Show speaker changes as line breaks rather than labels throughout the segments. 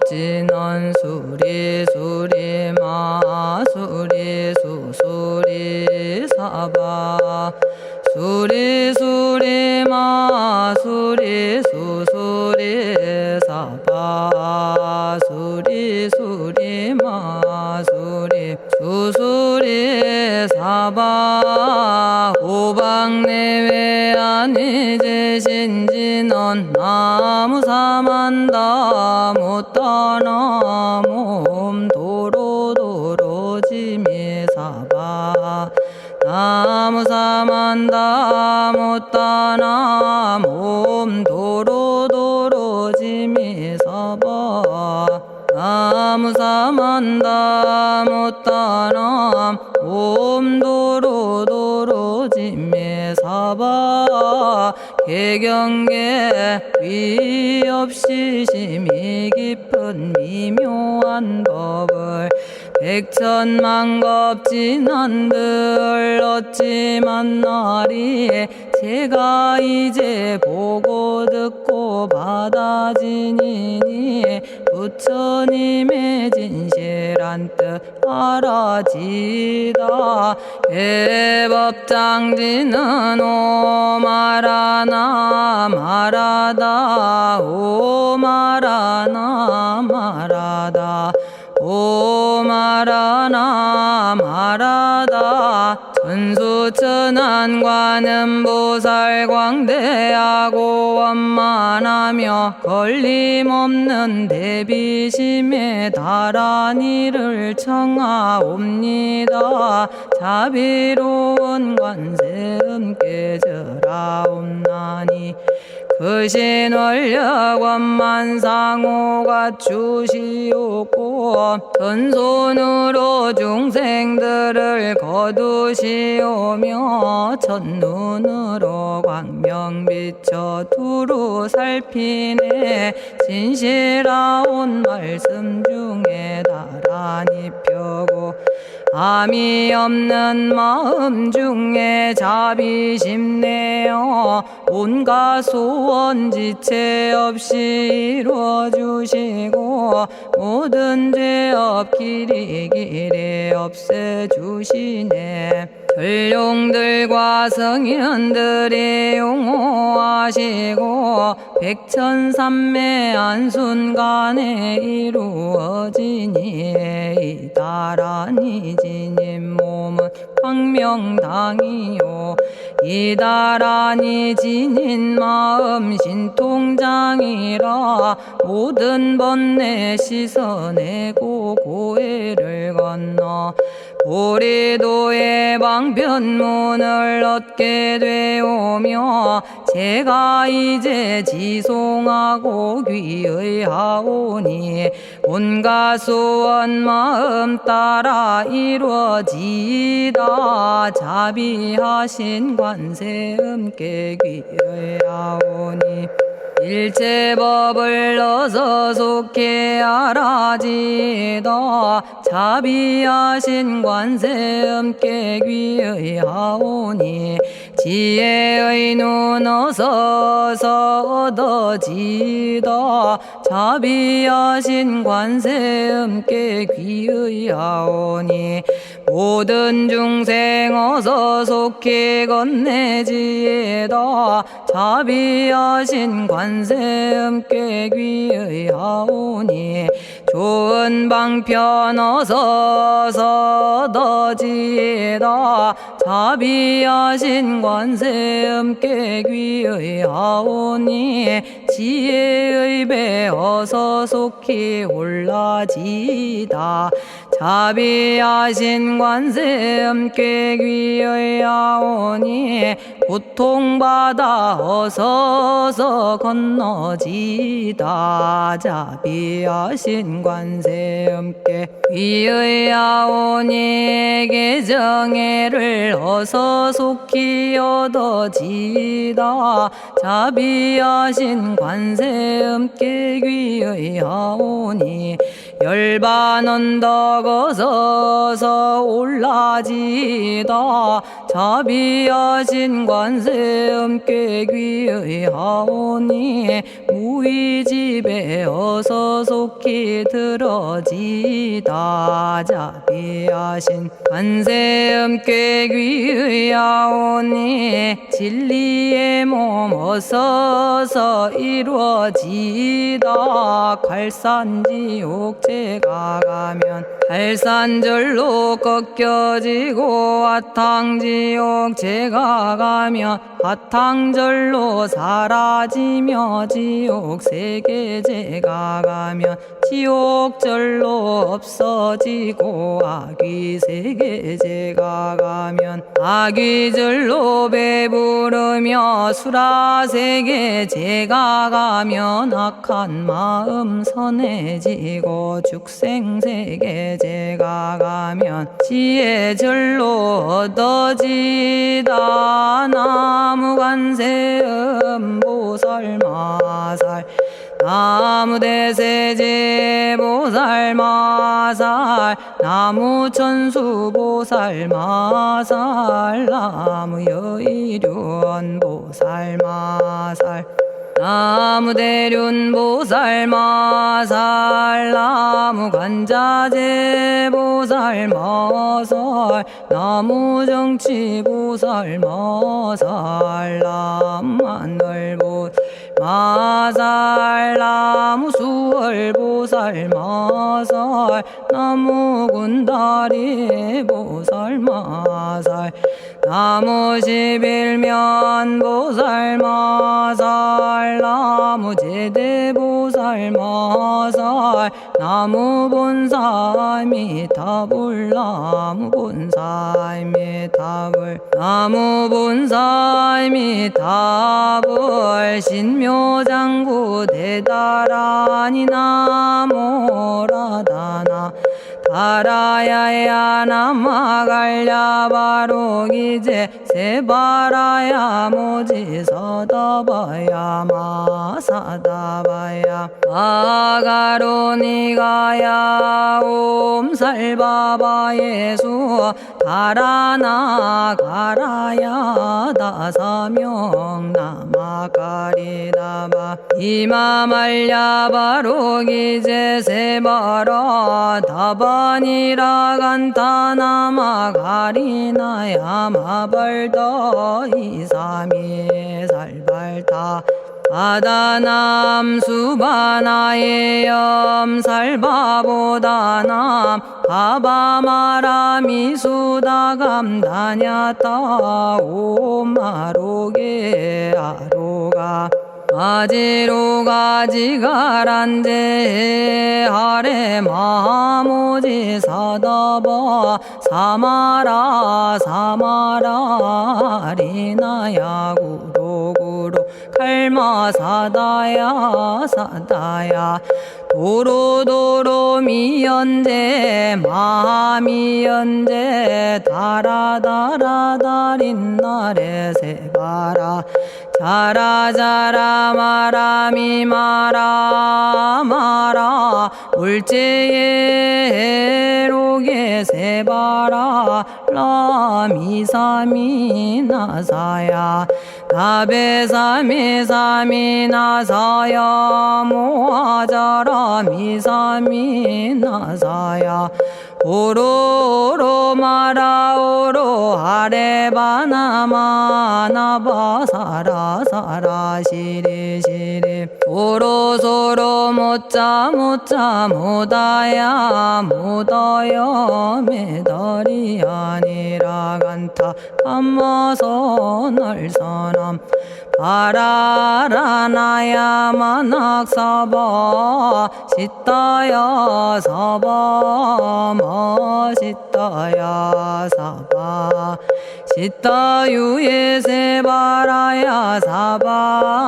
진언 수리 수리 마 수리 수 수리 사바 수리 수리 마 수리 수 수리 사바 수리 수리 마 수리 수 수리 사바 오방내외 아니제신진언 나무사만다 못다나 몸 도로도로지미사바 나무사만다 못다나 몸 도로도로지미사바 나무사만다 못다나 몸 도로도로지미사바 개경계 위 없이 심히 깊은 미묘한 법을 백천만겁 진한들 어찌 만나리 제가 이제 보고 듣고 받아지니니 부처님의 진실한 뜻 알아지다 해법장지는 오 말하나 말하다 오 말하나 말하다 오 말하나 말하다 천수천안관음 보살 광대하고 원만하며 걸림없는 대비심에 달한 이를 청하옵니다. 자비로운 관세음께 절하옵나니 그신 원력 원만상호가 주시옵고 전손으로 중생들을 거두시오며 첫눈으로 광명 비춰 두루 살피네 진실하온 말씀 중에 나란히 펴고 암이 없는 마음 중에 자비심 내어 온갖 소원 지체 없이 이루어주시고 모든 죄업 길이 없애주시네 전룡들과 성현들이 용호하시고 백천삼매 한순간에 이루어지니 이다라니 지님 몸은 광명당이요 이다라니 지닌 마음 신통장이라 모든 번뇌 씻어내고 고해를 건너 보리도의 방편문을 얻게 되오며 제가 이제 지송하고 귀의하오니 온갖 소원 마음 따라 이루어지다 자비하신 관세음께 귀의하오니 일체법을 어서 속히 알아지다 자비하신 관세음께 귀의하오니 지혜의 눈 어서 얻어지다 자비하신 관세음께 귀의하오니 모든 중생 어서 속히 건네지다 자비하신 관세음께 귀의하오니 좋은 방편 어서 얻어지다 자비하신 관세음께 귀의하오니 지혜의 배 어서 속히 올라지다 자비하신 관세음께 귀의하오니 고통받아 어서 건너지다 자비하신 관세음께 귀의하오니 개정애를 어서 속히 얻어지다 자비하신 관세음께 귀의하오니 열반 언덕 어서 올라지다 자비하신 관세음께 귀의하오니 우리 집에 어서 속히 들어지다. 자비하신 관세음께 귀의하오니 진리의 몸 어서서 이루어지다. 갈산지옥 제가 가면 갈산절로 꺾여지고 화탕지옥 제가 가면 화탕절로 사라지며 지옥세계 제가 가면 지옥절로 없어지고 아귀세계 제가 가면 아귀절로 배부르며 수라세계 제가 가면 악한 마음 선해지고 죽생세계 제가 가면 지혜절로 얻어지다. 나무관세음 보살마살 나무대세제 보살마살 나무천수 보살마살 나무여의륜 보살마살 나무대륜 보살마살 나무관자재 보살마살 나무정치 보살마살 나무하늘보 마살 나무수월 보살마살 나무군다리 보살마살 나무십일면 보살마살 나무제대 보살마살 나무본사미타불 나무본사미타불 나무본사미타불 신묘장구 대다라니 나모라다나 다라야야 남아갈야바로기제 세바라야 모지서다바야 마사다바야 아가로니가야 옴살바바 예수 다라나 가라야 다사명 나마가리다바 이마말야바로기제 세바라 다바니라 간타나마 가리나야 마발더 이사미 살발타 아다남 수바나의 염살바보다남 바바마라미 수다감다냐타 오마로게 아로가 아지로가 지가란제 아래 마모지 사다바 사마라 사마라 리나야 구로구로 칼마 사다야 사다야 도로도로 미연제 마미연제 다라다라다린나레 세바라 자라자라 마라미 마라 마라 울제예 로게 세바라 라미사미 나사야 나베사미 사미 나사야 모아자라 미사미 나사야 오로로 마라오로 아레바나마 나바사라 사라 시리 시리 오로소로 못자 못자 못다야 못다야 메달이 아니라 간타 감마서 날선함 바라라나야 만학사바 시타야 사바 마시타야 사바 시타유예 세바라야 사바니라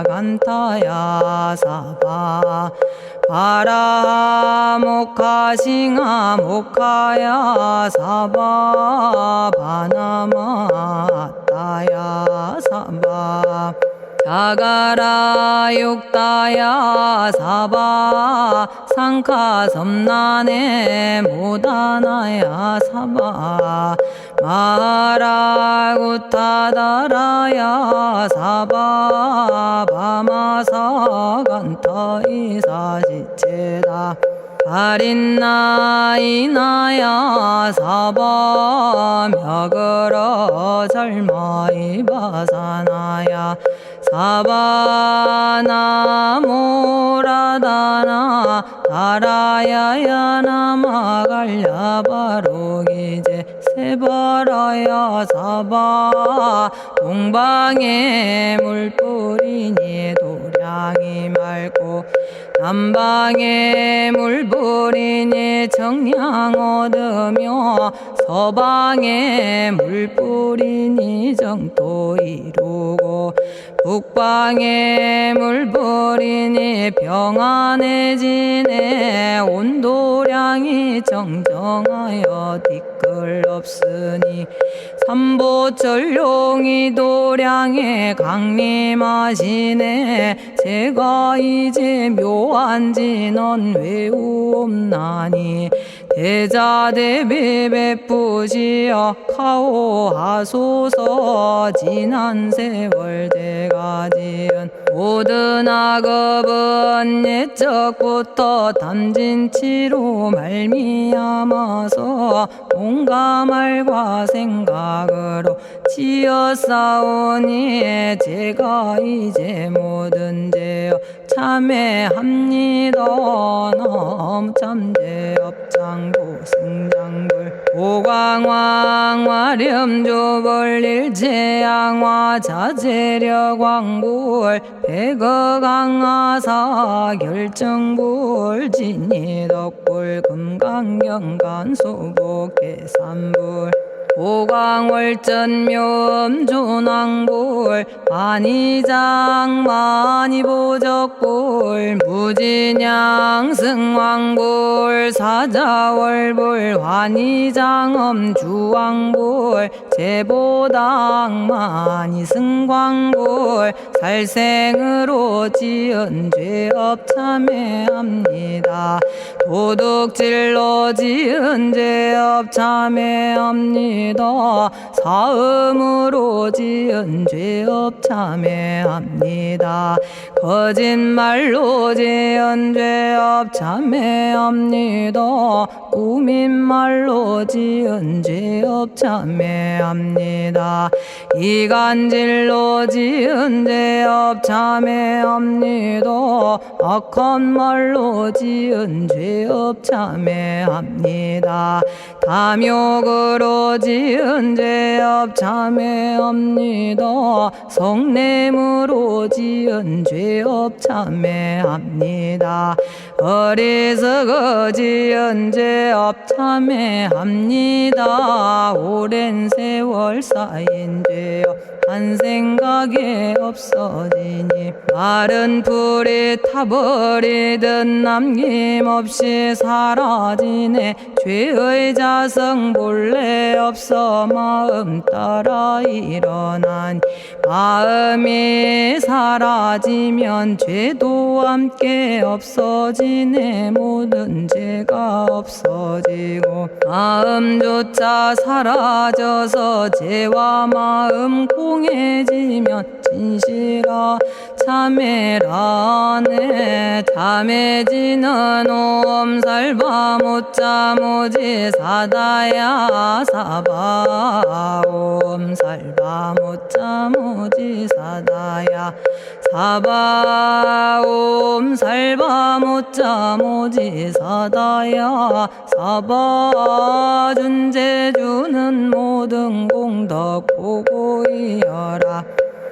간타야 사바 바라 모카싱아 모카야 사바 바나마 따야 사바 자가라 육다야 사바 상카 섬난에 모다나야 사바 마라구타다라야 사바 바마사 간타 이사지체다 가린나이나야 사바 며그러 절마이바사나야 사바나모라다나 다라야야 나마갈야바로기제 세바라야 사바 동방에 물뿌리니 도량이 맑고 남방에 물뿌리니 정량 얻으며 서방에 물뿌리니 정토 이루고 북방에 물뿌리니 평안해지네 온도량이 정정하여 뒤끌 없으니 삼보철룡이 도량에 강림하시네 제가 이제 묘한 진언 외우옵나니 대자대비 베푸시어 카오하소서 지난 세월 제가 지은 모든 악업은 옛적부터 탐진치로 말미암아서 온갖 말과 생각으로 지었사오니 제가 이제 모든 죄여 참회합니다. 너무 참죄업장부 승장불 오광왕 화렴조벌 일제양화 자재력왕불 백어강하사 결정불 진이덕불 금강경간소복 계산불 오광월전묘음존왕불 만이장 만이보적불 무진양승왕불 사자월불 환희장엄 주왕불 제보당 만이승광불 살생으로 지은 죄업 참회합니다. 도둑질로 지은 죄업 참회합니다. 사음으로 지은 죄업 참회합니다. 거짓말로 지은 죄업 참회합니다. 꾸민말로 지은 죄업 참회합니다. 이간질로 지은 죄업 참회합니다. 악한 말로 지은 죄업 참회합니다. 탐욕으로 지은 죄업 참회합니다. 성냄으로 지은 죄업 참회합니다. 어리석어 지은 죄업 참회합니다. 오랜 세월 쌓인 죄업 한 생각에 없어지니 마른 풀이 타버리듯 남김없이 사라지네. 죄의 자성 본래 없어 마음 따라 일어나니 마음이 사라지면 죄도 함께 없어지네. 모든 죄가 없어지고 마음조차 사라져서 죄와 마음 공해지면 진실아 참회라네. 참해지는 옴살바 못자모지 사다야 사바 옴살바 못자모지 사다야 사바 옴살바 못자모지 사다야 사바 준재주는 모든 공덕 보고이여라.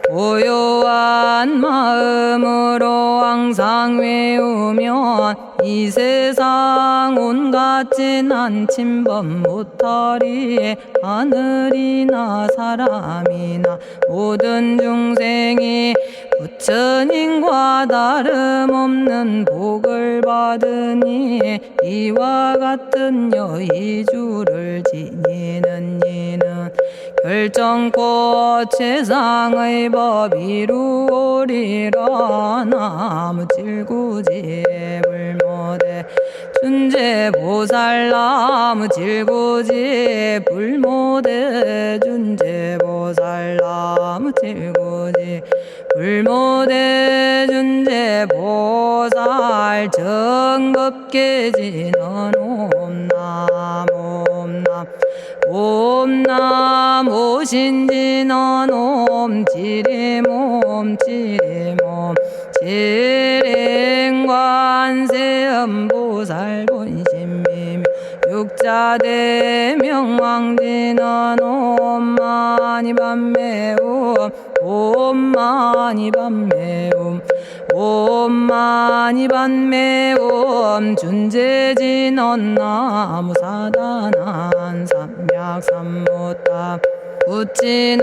고요한 마음으로 항상 외우면 이 세상 온갖 진한 침범 못하리. 하늘이나 사람이나 모든 중생이 부처님과 다름없는 복을 받으니 이와 같은 여의주를 지니는 이는 결정코 최상의 법 이루오리라. 나무질구지 불모대 준재보살. 나무질구지 불모대 준재보살. 나무질구지 불모대 준재보살. 정법계지는 옴남 옴남 옴남 오신지는 옴지리몸 지리몸 지랭관세음보살 본심미묘 육자대명왕지는 옴마니밤매옴 옴마니밤매옴 옴마니밤매옴 준재진언 나무사단한 삼약삼무타 우치남다냐타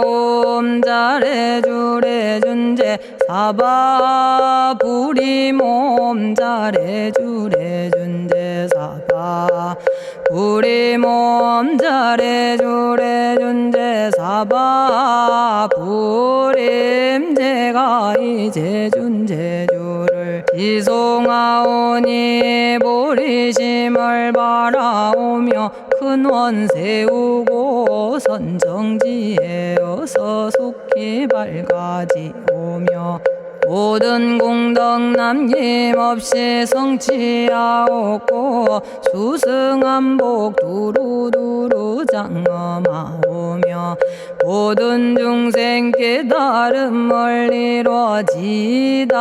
옴자레주레 준재 사바 부리몸 자레주레 준재 사바 부리몸 자레주레 준재 사바 부림. 제가 이제 준재주를 지송하오니 보리심을 바라오며 큰 원 세우고 선정지에 어서 속히 밝아지오며 모든 공덕 남김없이 성취하옵고 수승한복 두루두루 장엄하오며 모든 중생 깨달음을 이루어지다.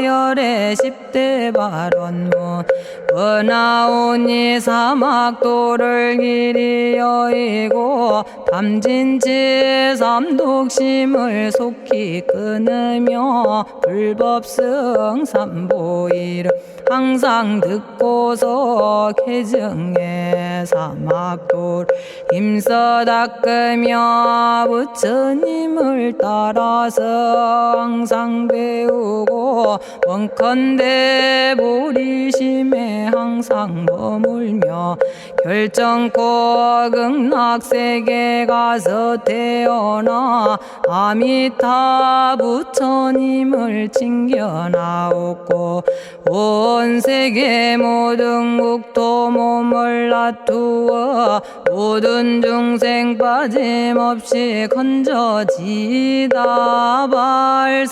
열의 10대 발언문 번하오니 사막도를 길이 여의고 담진치 삼독심을 속히 끊으며 불법승 삼보이를 항상 듣고서 개정해 사막도를 힘써 닦으며 부처님을 따라서 항상 배우고 원컨대 보리심에 항상 머물며 결정코 극락세계 가서 태어나 아미타 부처님을 칭견하옵고 온 세계 모든 국토 몸을 놔두어 모든 중생 빠짐없이 건져지다.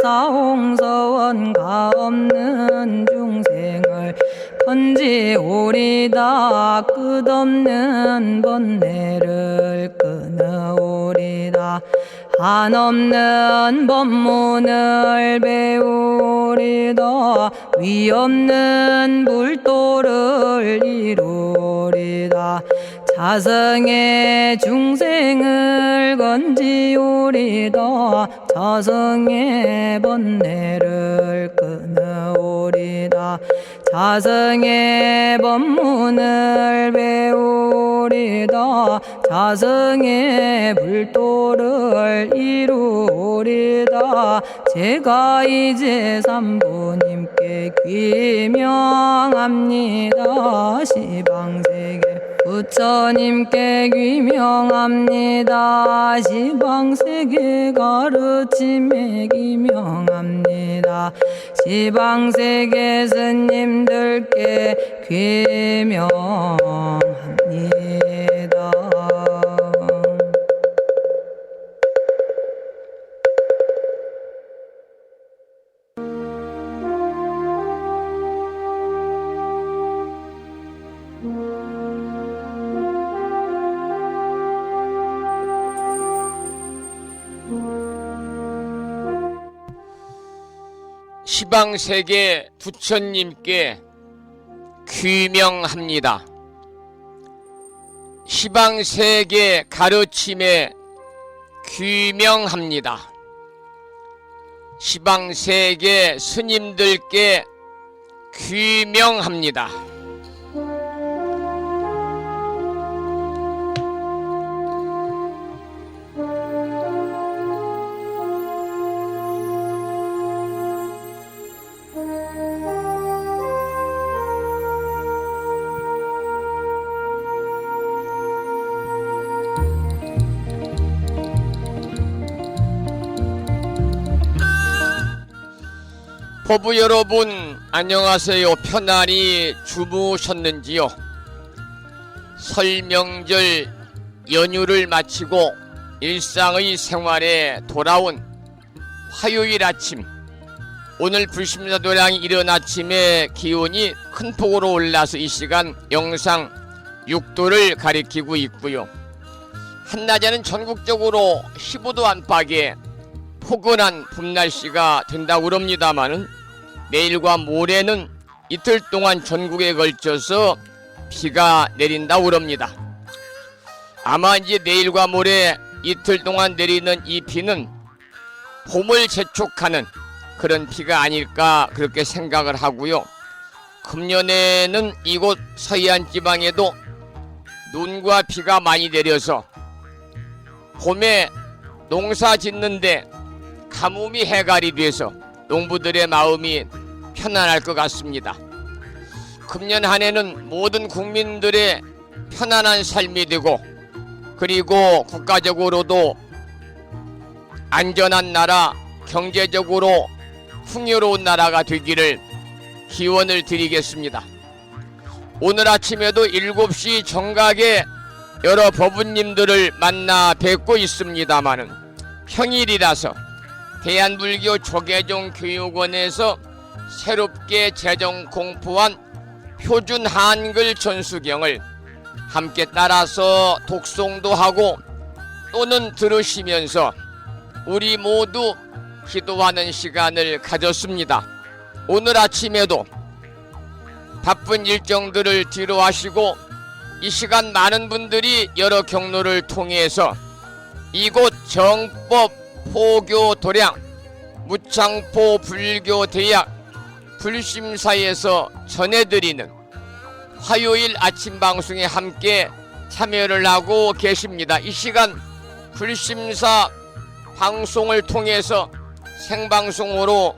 발사홍서원가 없는 중생을 건지오리다. 끝없는 번뇌를 끊어오리다. 한없는 법문을 배우리다. 위없는 불도를 이루리다. 자성의 중생을 건지오리다. 자성의 번뇌를 끊어오리다. 자성의 법문을 배우리다. 자성의 불도를 이루리다. 제가 이제 삼부님께 귀명합니다. 시방세계 부처님께 귀명합니다. 시방세계 가르침에 귀명합니다. 시방세계 스님들께 귀명합니다.
시방세계 부처님께 귀명합니다. 시방세계 가르침에 귀명합니다. 시방세계 스님들께 귀명합니다. 법부 여러분 안녕하세요. 편안히 주무셨는지요? 설 명절 연휴를 마치고 일상의 생활에 돌아온 화요일 아침, 오늘 불심사도량이 이른 아침에 기온이 큰 폭으로 올라서 이 시간 영상 6도를 가리키고 있고요. 한낮에는 전국적으로 15도 안팎의 포근한 봄 날씨가 된다고 그럽니다마는 내일과 모레는 이틀 동안 전국에 걸쳐서 비가 내린다고 그럽니다. 아마 이제 내일과 모레 이틀 동안 내리는 이 비는 봄을 재촉하는 그런 비가 아닐까 그렇게 생각을 하고요. 금년에는 이곳 서해안 지방에도 눈과 비가 많이 내려서 봄에 농사 짓는데 가뭄이 해갈이 돼서 농부들의 마음이 편안할 것 같습니다. 금년 한 해는 모든 국민들의 편안한 삶이 되고, 그리고 국가적으로도 안전한 나라, 경제적으로 풍요로운 나라가 되기를 기원을 드리겠습니다. 오늘 아침에도 7시 정각에 여러 법부님들을 만나 뵙고 있습니다마는 평일이라서 대한불교 조계종 교육원에서 새롭게 제정 공포한 표준 한글 전수경을 함께 따라서 독송도 하고 또는 들으시면서 우리 모두 기도하는 시간을 가졌습니다. 오늘 아침에도 바쁜 일정들을 뒤로 하시고 이 시간 많은 분들이 여러 경로를 통해서 이곳 정법 포교 도량 무창포 불교대학 불심사에서 전해드리는 화요일 아침 방송에 함께 참여를 하고 계십니다. 이 시간 불심사 방송을 통해서 생방송으로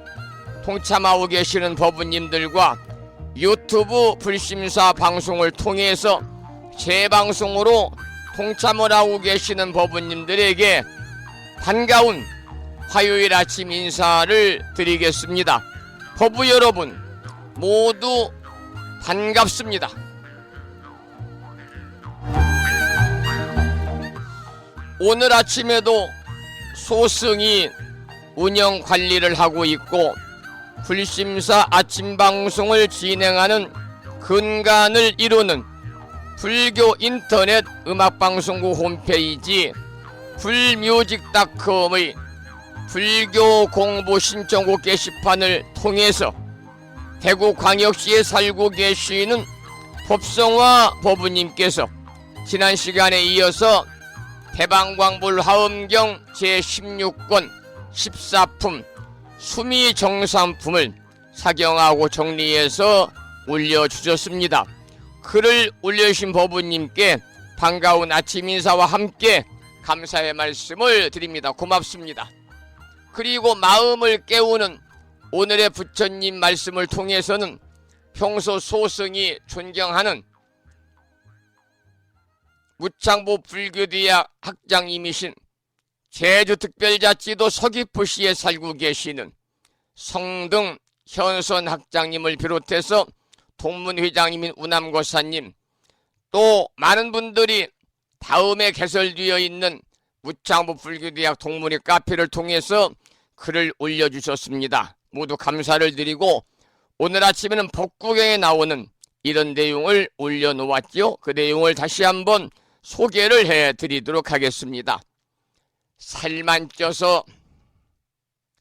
동참하고 계시는 법부님들과 유튜브 불심사 방송을 통해서 재방송으로 동참을 하고 계시는 법부님들에게 반가운 화요일 아침 인사를 드리겠습니다. 법부 여러분 모두 반갑습니다. 오늘 아침에도 소승이 운영 관리를 하고 있고 불심사 아침 방송을 진행하는 근간을 이루는 불교 인터넷 음악방송국 홈페이지 불뮤직닷컴의 불교 공부 신청곡 게시판을 통해서 대구광역시에 살고 계시는 법성화 법부님께서 지난 시간에 이어서 대방광불 화엄경 제16권 14품 수미정삼품을 사경하고 정리해서 올려주셨습니다. 글을 올려주신 법부님께 반가운 아침 인사와 함께 감사의 말씀을 드립니다. 고맙습니다. 그리고 마음을 깨우는 오늘의 부처님 말씀을 통해서는 평소 소승이 존경하는 무창포 불교대학 학장님이신 제주특별자치도 서귀포시에 살고 계시는 성등 현선 학장님을 비롯해서 동문회장님인 우남고사님, 또 많은 분들이 다음에 개설되어 있는 무창포 불교대학 동문회 카페를 통해서 글을 올려주셨습니다. 모두 감사를 드리고 오늘 아침에는 법구경에 나오는 이런 내용을 올려놓았죠. 그 내용을 다시 한번 소개를 해드리도록 하겠습니다. 살만 쪄서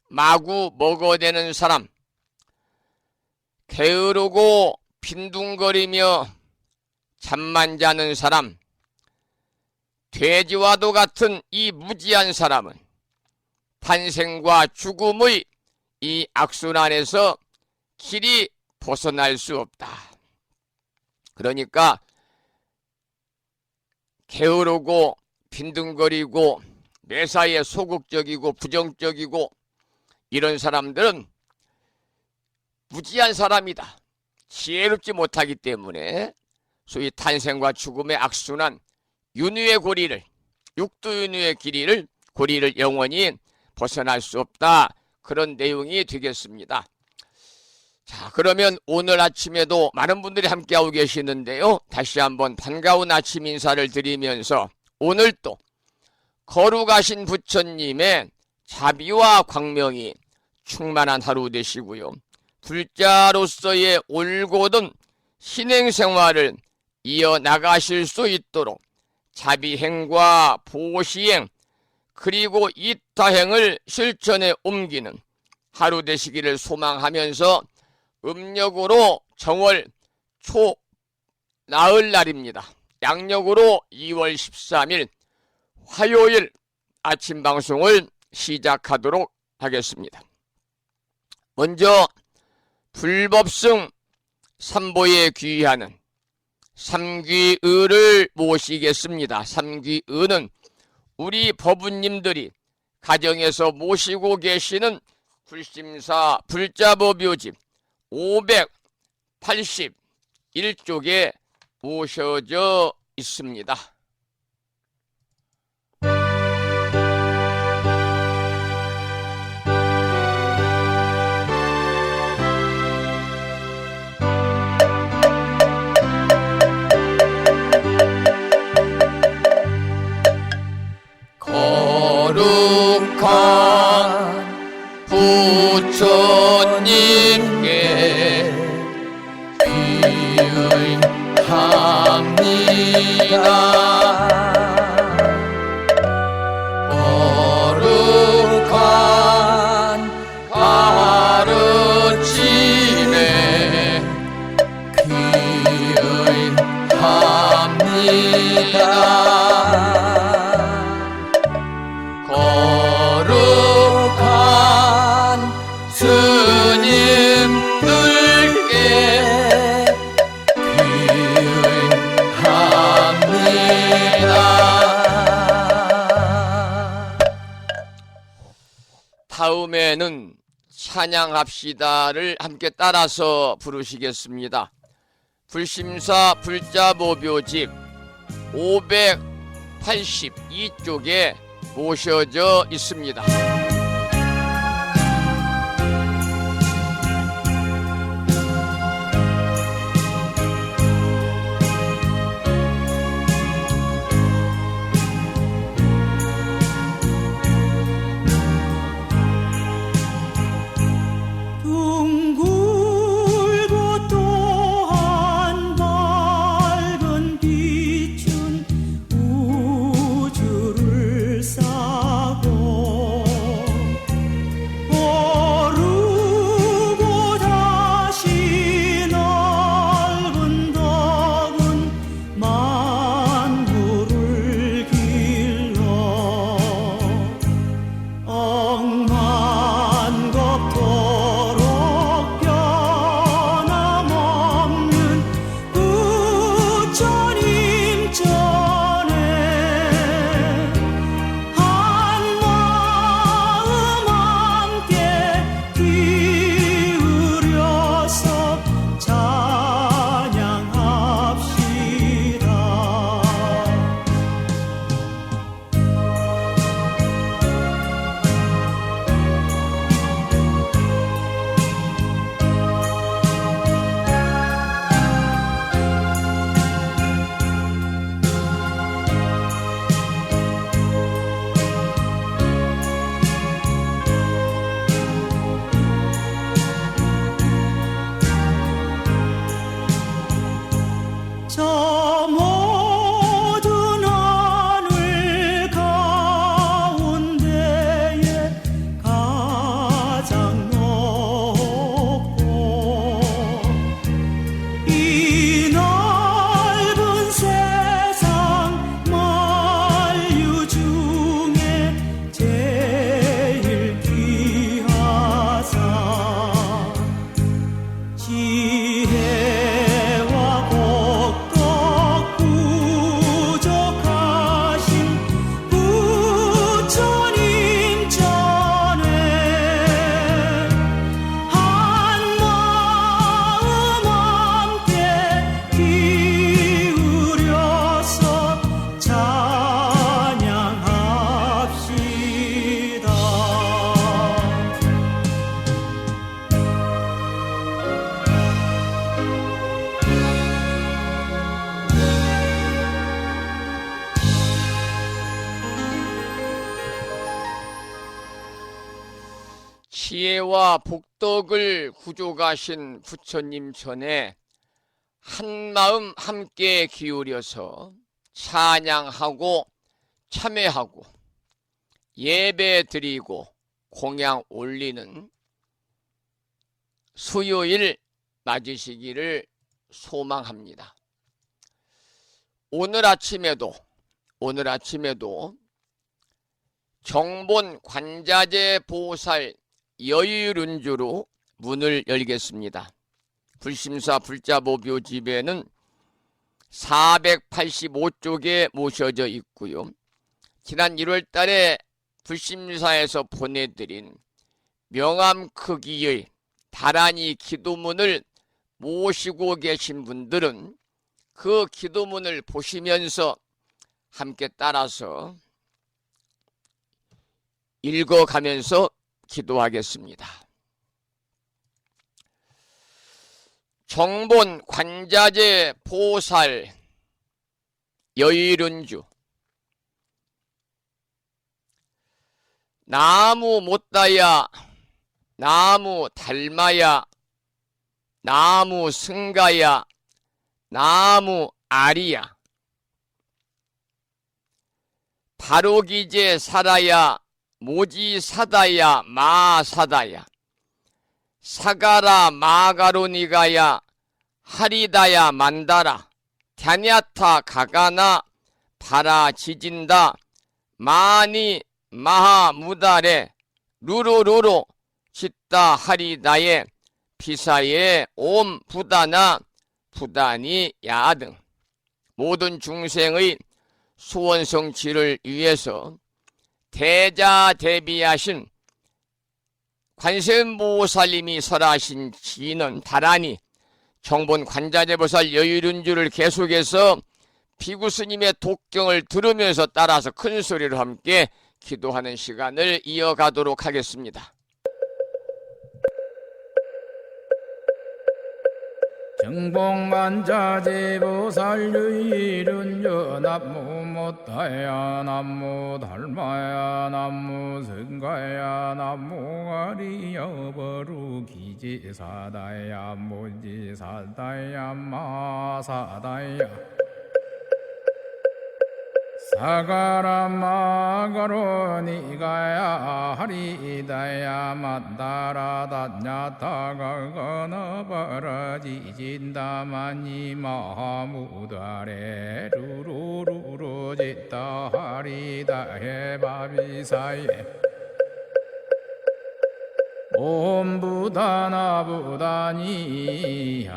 마구 먹어대는 사람, 게으르고 빈둥거리며 잠만 자는 사람, 돼지와도 같은 이 무지한 사람은 탄생과 죽음의 이 악순환에서 길이 벗어날 수 없다. 그러니까 게으르고 빈둥거리고 매사에 소극적이고 부정적이고 이런 사람들은 무지한 사람이다. 지혜롭지 못하기 때문에 소위 탄생과 죽음의 악순환, 윤회의 고리를, 육두윤회의 길이를, 고리를 영원히 벗어날 수 없다. 그런 내용이 되겠습니다. 자, 그러면 오늘 아침에도 많은 분들이 함께하고 계시는데요. 다시 한번 반가운 아침 인사를 드리면서 오늘 또 거룩하신 부처님의 자비와 광명이 충만한 하루 되시고요. 불자로서의 올곧은 신행생활을 이어나가실 수 있도록 자비행과 보시행 그리고 이타행을 실천에 옮기는 하루 되시기를 소망하면서 음력으로 정월 초 나흘 날입니다. 양력으로 2월 13일 화요일 아침 방송을 시작하도록 하겠습니다. 먼저 불법승 삼보에 귀의하는 삼귀의를 모시겠습니다. 삼귀의는 우리 법우님들이 가정에서 모시고 계시는 불심사 불자보묘집 581쪽에 모셔져 있습니다. 거룩한 부처님께 귀의합니다. 거룩한 가르침에 귀의합니다. 거룩한 스님들께 귀의합니다. 다음에는 찬양합시다를 함께 따라서 부르시겠습니다. 불심사 불자보묘집 582쪽에 모셔져 있습니다.
둥글고 또한 밝은 빛은 우주를 싸고
지혜와 복덕을 구족하신 부처님 전에 한마음 함께 기울여서 찬양하고 참회하고 예배 드리고 공양 올리는 수요일 맞으시기를 소망합니다. 오늘 아침에도 정본 관자재 보살 여의륜주로 문을 열겠습니다. 불심사 불자보묘 집에는 485쪽에 모셔져 있고요. 지난 1월 달에 불심사에서 보내드린 명암 크기의 다란이 기도문을 모시고 계신 분들은 그 기도문을 보시면서 함께 따라서 읽어가면서 기도하겠습니다. 정본 관자재 보살 여의륜주. 나무 못다야, 나무 닮아야, 나무 승가야, 나무 아리야. 바로기제 살아야, 모지 사다야, 마 사다야. 사가라 마가로니가야, 하리다야 만다라. 갸냐타 가가나 바라 지진다. 마니 마하 무다레 루루루루 짓다 하리다에 피사에 옴 부다나 부다니 야 등 모든 중생의 소원성취를 위해서 대자대비하신 관세음보살님이 설하신 지는 다란이 정본 관자재보살 여의륜주를 계속해서 비구스님의 독경을 들으면서 따라서 큰 소리로 함께 기도하는 시간을 이어가도록 하겠습니다.
정봉관자재보살 여의륜주 남무 못다야 남무 달마야 남무 승가야 남무 가리여 버루기지사다야 모지사다야 마사다야 사가라 마가로니가야 하리다야 만다라 다냐타가가나 바라지진다마니 마하무다레 루루루루 짓다 하리다 해바비사예 옴부다나 부다니야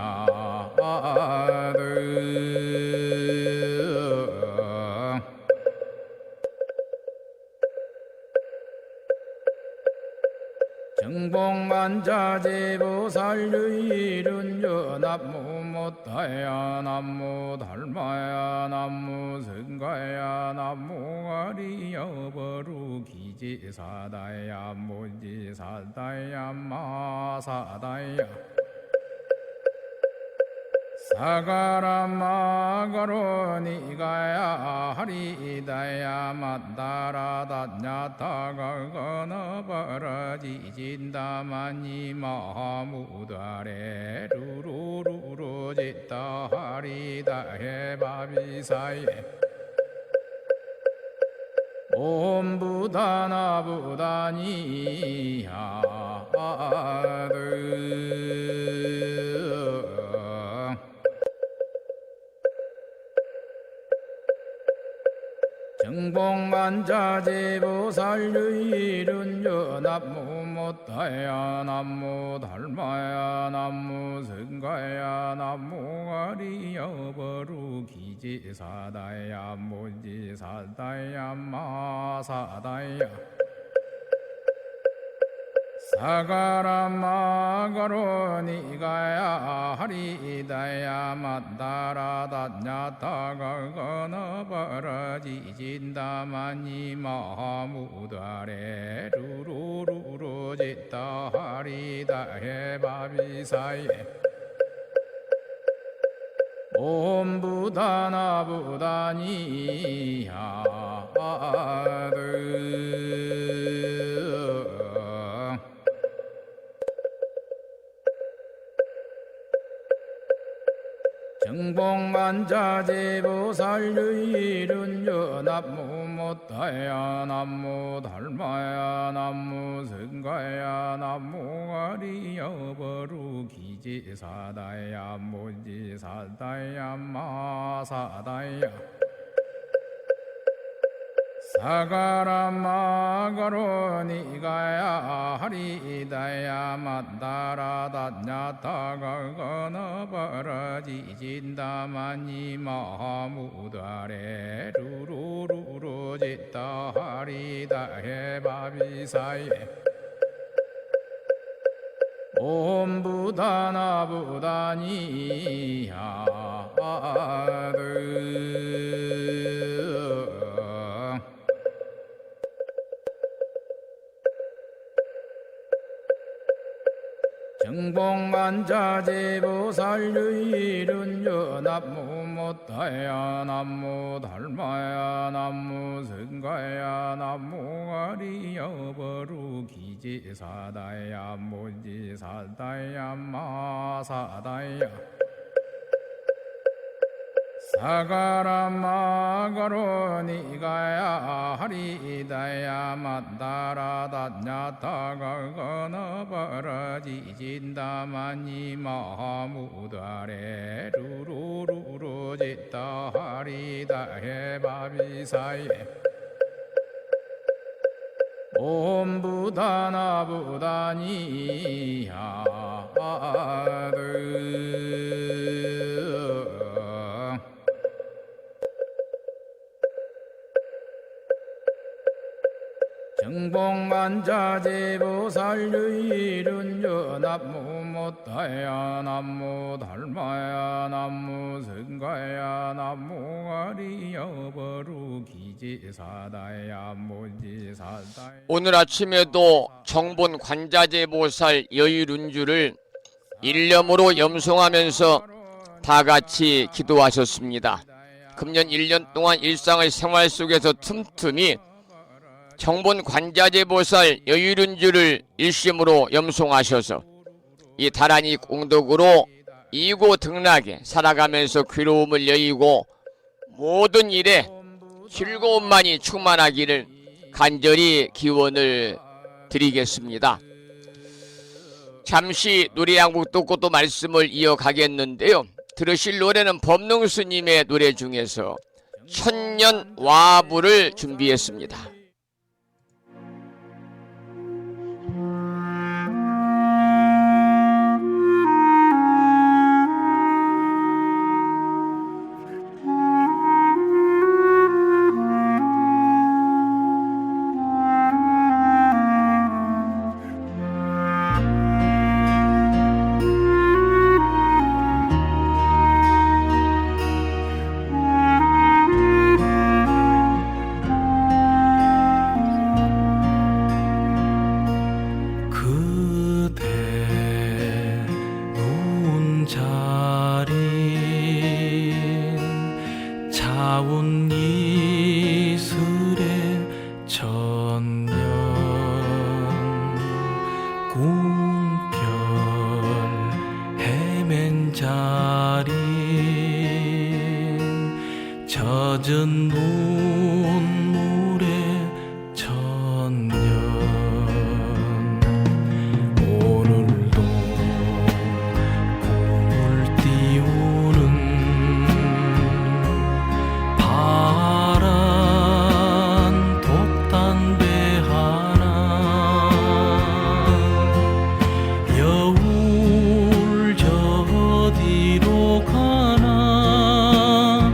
정봉만자재보살 여의륜주 남무 못다야 남무 달마야 남무 승가야 남무 가리여 버루기지사다야 모지사다야 마사다야 사가라 마가로니가야 하리다야 만다라 다냐타가가나 바라지진다마니 마하무다레 루루루루 짓다 하리다 해바비사예 옴부다나 부다니야 정봉만자재보살 여의륜주 남무 못다야 남무 달마야 남무 승가야 남무 가리여 버루기지사다야 모지사다야 마사다야 사가라 마가로니가야 하리다야 만다라 다냐타가가나 바라지진다마니 마하무다레 루루루루 짓다 하리다 해바비사예 옴부다나 부다니야 정봉간자제보살유일은여 남무 못다야 남무 달마야 남무 성가야 남무 가리여버루 기지사다야 무지사다야 마사다야 사가라마가로니가야 하리다야 만다라다냐타가거너버라지진다마니 마무다레 루루루루지다 하리다 해바비사예 옴부다나부다니야드 정봉간자제보살유일은여 남무 못다야 남무 달마야 남무 성가야 남무 가리여버루 기지사다야 무지사다야 마사다야 사가라마가로니가야 하리다야 만다라다냐타가거너버라지진다마니 마무다레 루루루루지다 하리다 해바비사예 옴부다나부다니야드 정봉간자제보살유일은여 남무 못다야 남무 달마야 남무 성가야 남무 가리여버루 기지사다야 무지사다야
오늘 아침에도 정본 관자재보살 여의룬주를 일념으로 염송하면서 다 같이 기도하셨습니다. 금년 1년 동안 일상의 생활 속에서 틈틈이 정본 관자재보살 여의룬주를 일심으로 염송하셔서 이 다란이 공덕으로 이고등락에 살아가면서 괴로움을 여의고 모든 일에 즐거움만이 충만하기를 간절히 기원을 드리겠습니다. 잠시 노래 한 곡 듣고 또 말씀을 이어가겠는데요. 들으실 노래는 법능스님의 노래 중에서 천년와부를 준비했습니다.
차운 이슬의 천년 궁별 헤맨 자린 젖은 눈물의 천년 오늘도 꿈을 띄우는 파란 돛담배 하나 여울 저 어디로 가나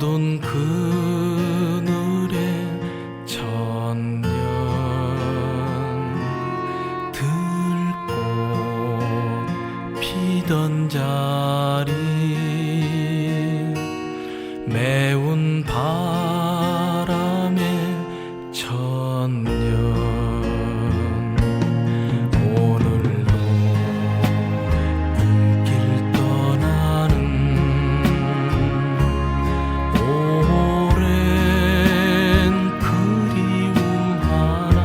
어두운 그늘에 천년 들꽃 피던 자리 매운 바람에 천년 오늘도 눈길 떠나는 오랜 그리움 하나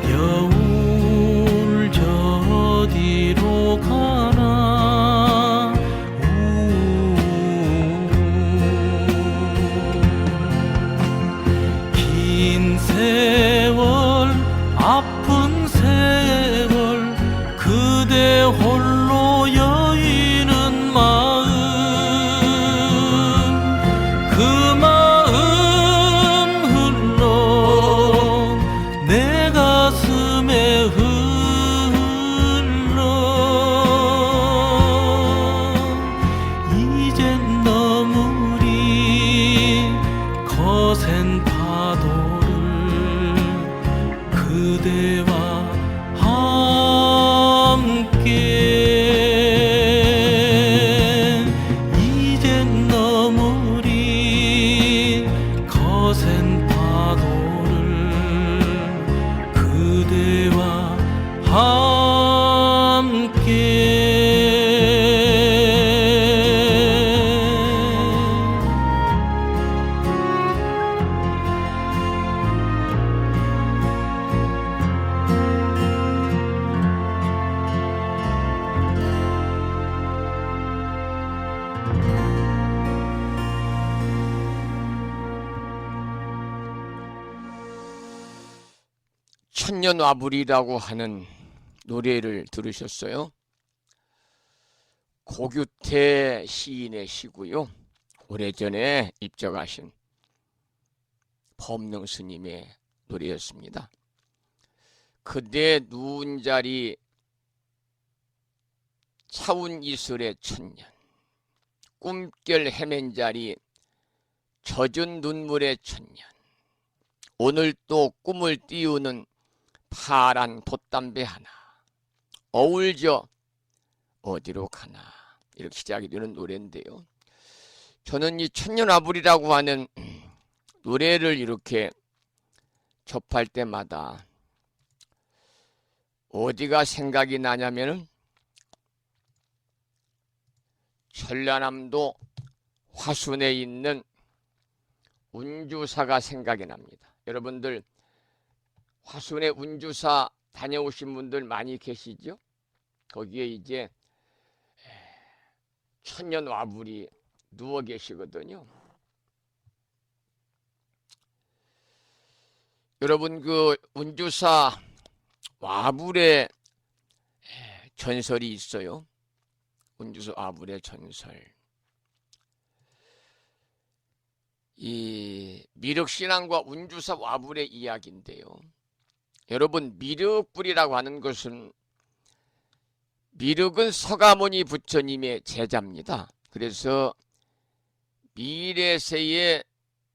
여울 저 어디로 가나 긴 세월 아픈 세월 그대 홀로 여의는 마음 그 마음 흘러 내 가슴에 흘러 이젠 너무리 거센 파도를 그대와 함께 이젠 너무리 거센 파도를 그대와
천년와불이라고 하는 노래를 들으셨어요? 고규태 시인의 시고요. 오래전에 입적하신 법능 스님의 노래였습니다. 그대 누운 자리 차운 이슬의 천년 꿈결 헤맨 자리 젖은 눈물의 천년 오늘 또 꿈을 띄우는 파란 돛담배 하나 어울져 어디로 가나 이렇게 시작이 되는 노래인데요. 저는 이 천년와불이라고 하는 노래를 이렇게 접할 때마다 어디가 생각이 나냐면은 전라남도 화순에 있는 운주사가 생각이 납니다. 여러분들 화순에 운주사 다녀오신 분들 많이 계시죠? 거기에 이제 천년와불이 누워 계시거든요. 여러분 그 운주사 와불의 전설이 있어요. 운주사 와불의 전설. 이 미륵신앙과 운주사 와불의 이야기인데요. 여러분 미륵불이라고 하는 것은 미륵은 서가모니 부처님의 제자입니다. 그래서 미래세에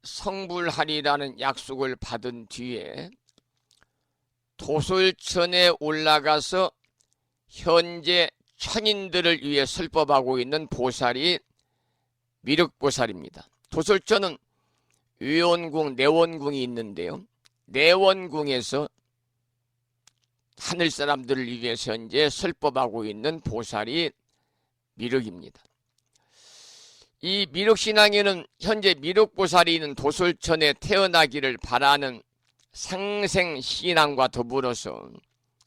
성불하리라는 약속을 받은 뒤에 도솔천에 올라가서 현재 천인들을 위해 설법하고 있는 보살이 미륵보살입니다. 도솔천은 위원궁, 내원궁이 있는데요. 내원궁에서 하늘 사람들을 위해서 현재 설법하고 있는 보살이 미륵입니다. 이 미륵신앙에는 현재 미륵보살이 있는 도솔천에 태어나기를 바라는 상생신앙과 더불어서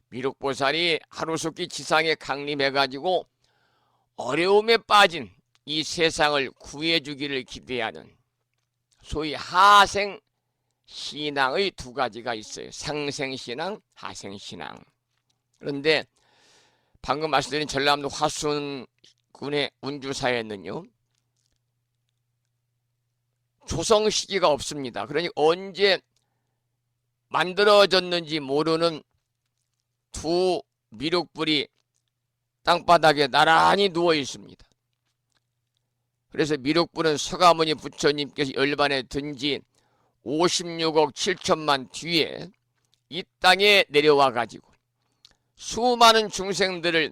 미륵보살이 하루속히 지상에 강림해가지고 어려움에 빠진 이 세상을 구해주기를 기대하는 소위 하생신앙의 두 가지가 있어요. 상생신앙, 하생신앙. 그런데 방금 말씀드린 전라남도 화순군의 운주사에는요. 조성 시기가 없습니다. 그러니 언제 만들어졌는지 모르는 두 미륵불이 땅바닥에 나란히 누워 있습니다. 그래서 미륵불은 서가모니 부처님께서 열반에 든지 56억 7천만 뒤에 이 땅에 내려와 가지고 수많은 중생들을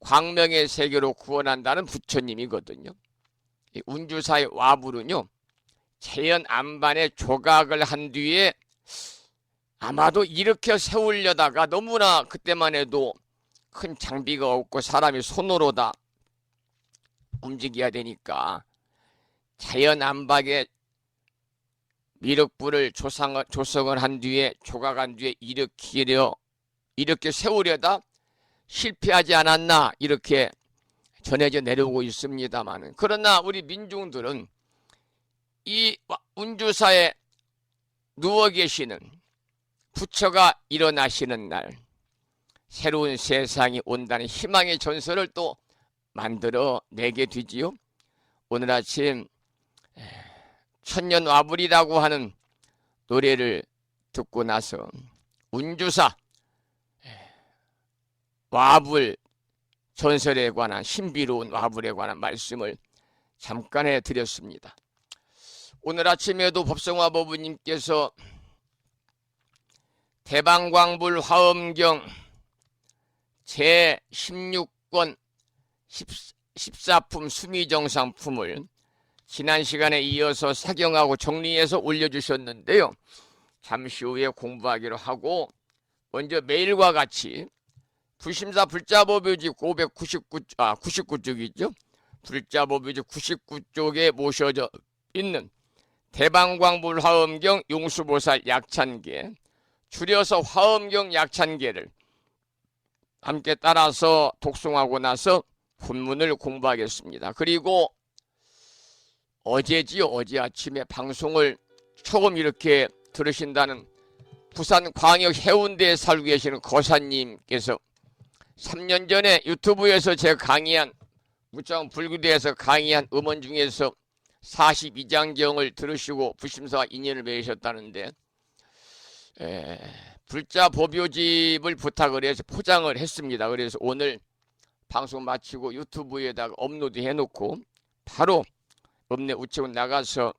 광명의 세계로 구원한다는 부처님이거든요. 이 운주사의 와불은요, 재현 안반에 조각을 한 뒤에 아마도 이렇게 세우려다가 너무나 그때만 해도 큰 장비가 없고 사람이 손으로 다 움직여야 되니까 자연 안박에 미륵불을 조성을 한 뒤에 조각한 뒤에 이렇게 세우려다 실패하지 않았나 이렇게 전해져 내려오고 있습니다만, 그러나 우리 민중들은 이 운주사에 누워 계시는 부처가 일어나시는 날 새로운 세상이 온다는 희망의 전설을 또 만들어 내게 되지요. 오늘 아침 천년와불이라고 하는 노래를 듣고 나서 운주사 와불 전설에 관한 신비로운 와불에 관한 말씀을 잠깐 해드렸습니다. 오늘 아침에도 법성화법부님께서 대방광불 화엄경 제16권 14품 수미정상품을 지난 시간에 이어서 사경하고 정리해서 올려주셨는데요. 잠시 후에 공부하기로 하고 먼저 매일과 같이 불심사 불자법요지 99쪽이죠. 불자법요지 99쪽에 모셔져 있는 대방광불 화엄경 용수보살 약찬계, 줄여서 화엄경 약찬계를 함께 따라서 독송하고 나서 본문을 공부하겠습니다. 그리고 어제지요. 어제 아침에 방송을 처음 이렇게 들으신다는 부산 광역 해운대에 살고 계시는 거사님께서 3년 전에 유튜브에서 제가 강의한 무창 불구대에서 강의한 음원 중에서 42장경을 들으시고 불심사와 인연을 맺으셨다는데 불자 법요집을 부탁을 해서 포장을 했습니다. 그래서 오늘 방송 마치고 유튜브에다가 업로드 해놓고 바로 읍내 우체국 나가서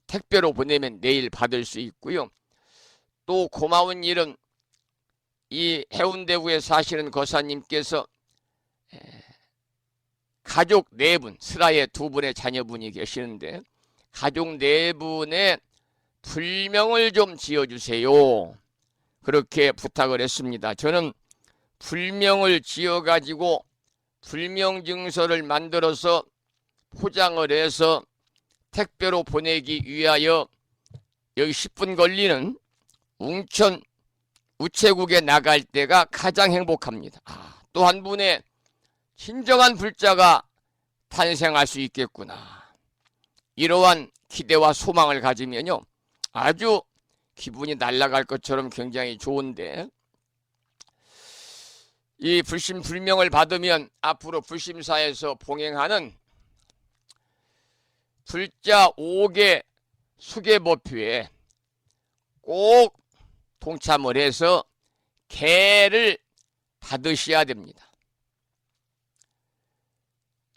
택배로 보내면 내일 받을 수 있고요. 또 고마운 일은 이 해운대구에 사시는 거사님께서 가족 4분, 슬하에 2분의 자녀분이 계시는데 가족 4분의 불명을 좀 지어주세요. 그렇게 부탁을 했습니다. 저는 불명을 지어가지고 불명증서를 만들어서 포장을 해서 택배로 보내기 위하여 여기 10분 걸리는 웅천 우체국에 나갈 때가 가장 행복합니다. 또 한 분의 진정한 불자가 탄생할 수 있겠구나. 이러한 기대와 소망을 가지면요, 아주 기분이 날아갈 것처럼 굉장히 좋은데, 이 불심 불명을 받으면 앞으로 불심사에서 봉행하는 불자 5개 수계법회에 꼭 동참을 해서 개를 받으셔야 됩니다.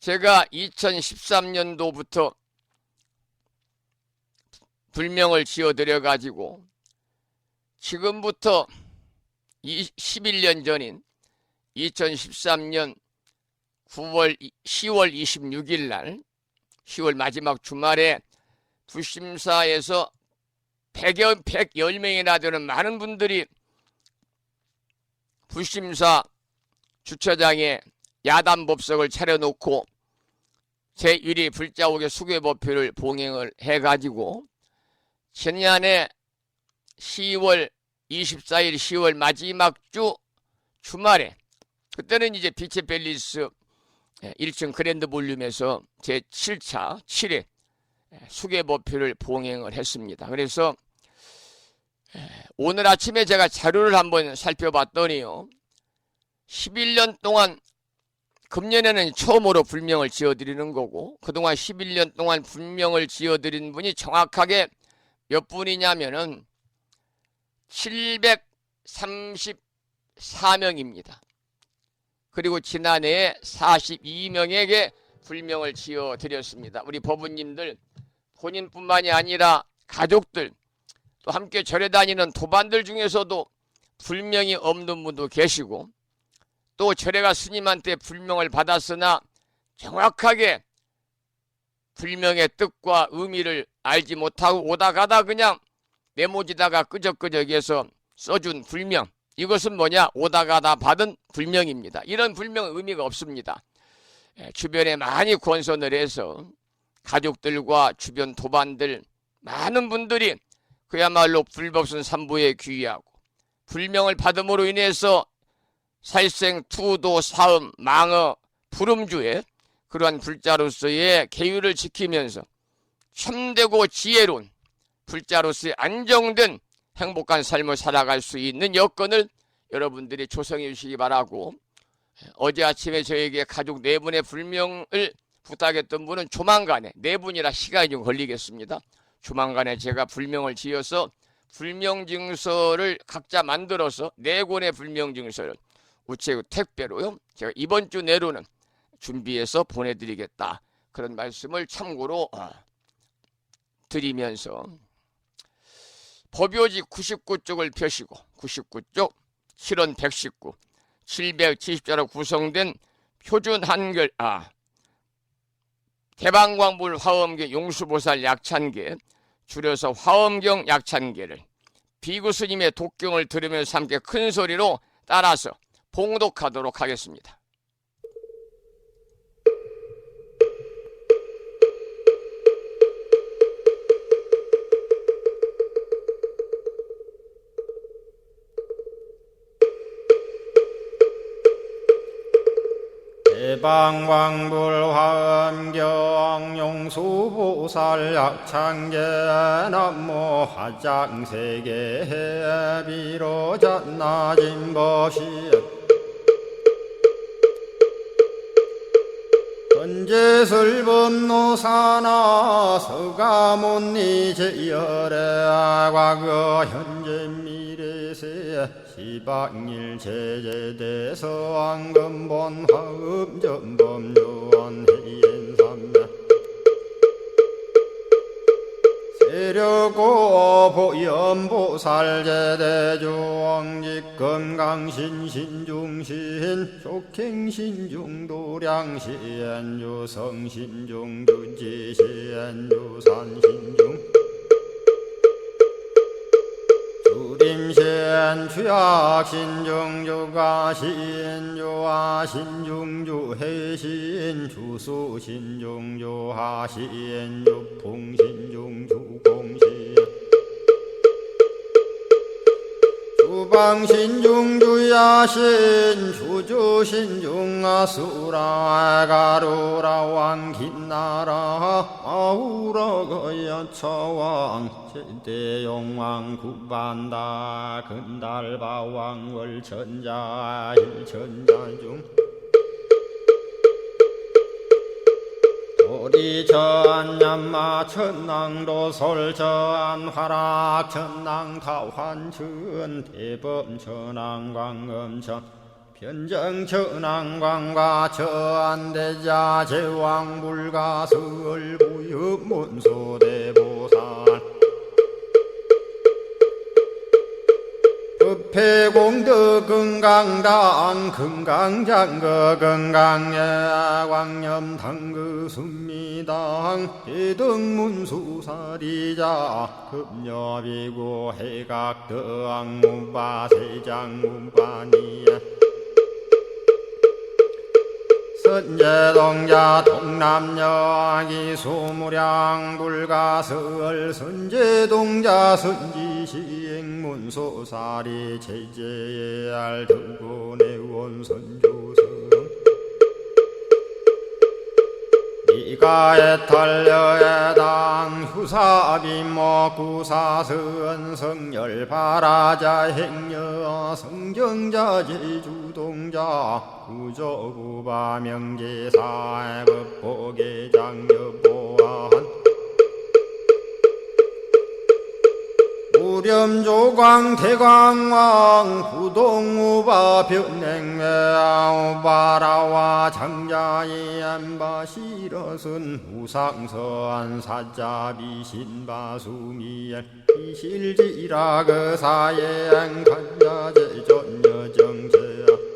제가 2013년도부터 불명을 지어드려 가지고 지금부터 11년 전인 2013년 10월 26일 날 10월 마지막 주말에 불심사에서 110명이나 되는 많은 분들이 불심사 주차장에 야단법석을 차려놓고 제1위 불자옥의 수괴법회를 봉행을 해가지고 지난해 10월 24일 10월 마지막 주 주말에, 그때는 이제 빛의 팰리스 1층 그랜드 볼륨에서 제7차 7회 수괴법회를 봉행을 했습니다. 그래서 오늘 아침에 제가 자료를 한번 살펴봤더니요, 11년 동안, 금년에는 처음으로 불명을 지어드리는 거고, 그동안 11년 동안 불명을 지어드린 분이 정확하게 몇 분이냐면은 734명입니다. 그리고 지난해에 42명에게 불명을 지어 드렸습니다. 우리 법우님들 본인뿐만이 아니라 가족들 또 함께 절에 다니는 도반들 중에서도 불명이 없는 분도 계시고 또 절에가 스님한테 불명을 받았으나 정확하게 불명의 뜻과 의미를 알지 못하고 오다 가다 그냥 메모지다가 끄적끄적해서 써준 불명, 이것은 뭐냐? 오다 가다 받은 불명입니다. 이런 불명은 의미가 없습니다. 주변에 많이 권선을 해서 가족들과 주변 도반들 많은 분들이 그야말로 불법순 삼부에 귀의하고 불명을 받음으로 인해서 살생, 투도, 사음, 망어, 불음주에 그러한 불자로서의 계율을 지키면서 참되고 지혜로운 불자로서의 안정된 행복한 삶을 살아갈 수 있는 여건을 여러분들이 조성해 주시기 바라고, 어제 아침에 저에게 가족 4분의 불명을 부탁했던 분은 조만간에, 4분이라 시간이 좀 걸리겠습니다. 조만간에 제가 불명을 지어서 불명증서를 각자 만들어서 4권의 불명증서를 우체국 택배로요, 제가 이번 주 내로는 준비해서 보내드리겠다, 그런 말씀을 참고로 드리면서 법요지 99쪽을 펴시고 99쪽 실원 119 770자로 구성된 표준 한글 대방광불 화엄경 용수보살 약찬계, 줄여서 화엄경 약찬계를 비구스님의 독경을 들으면서 함께 큰 소리로 따라서 봉독하도록 하겠습니다.
대방광불 화엄경 용수보살 약찬계 남모 화장세계 비로잔나진 법시 건재설법노사나 서가몬니 제열의 과거 현재 미래세 시방일 제제대서 안금본 화음전범요원 해인삼매 세력고 보연보살 제대주왕직 건강신신중신 족행신중도량시엔주성신중주지시엔주산신중 주림신 취약신중주가신 주하신중주해신 주수신중주하신 주풍신중주공신 주방신중주야신 주주신중아수라 가루라 왕긴나라 아우라가야차왕 제대용왕 구반다 근달바왕 월천자 일천자중 도리전 얌마 천낭도 솔전 화락 천낭 타환천 대범 천왕 광음천 변정 천왕 광과 천대자 제왕 불가설 부유 문소대보살 법회공덕 건강당 건강장거 건강예 광염당그 순미당 대등문수사리자 급여비고 해각덕 문바세장 문바니야 선제동자 동남여기 소무량 불가설 선제동자 선지시행문소사리 제제알 등군의원 선주성 이가에탈려에당 후사비모 구사선 성열 바라자 행여 성정자 제주동자 구조구바 명제사 법보계장 여보한 우렴조광 대광왕 부동우바 변냉매아 우바라와 장자의 안바시러슨 우상서한 사자비 신바수미엔 이실지라 그 사예행 간자제 전여정제야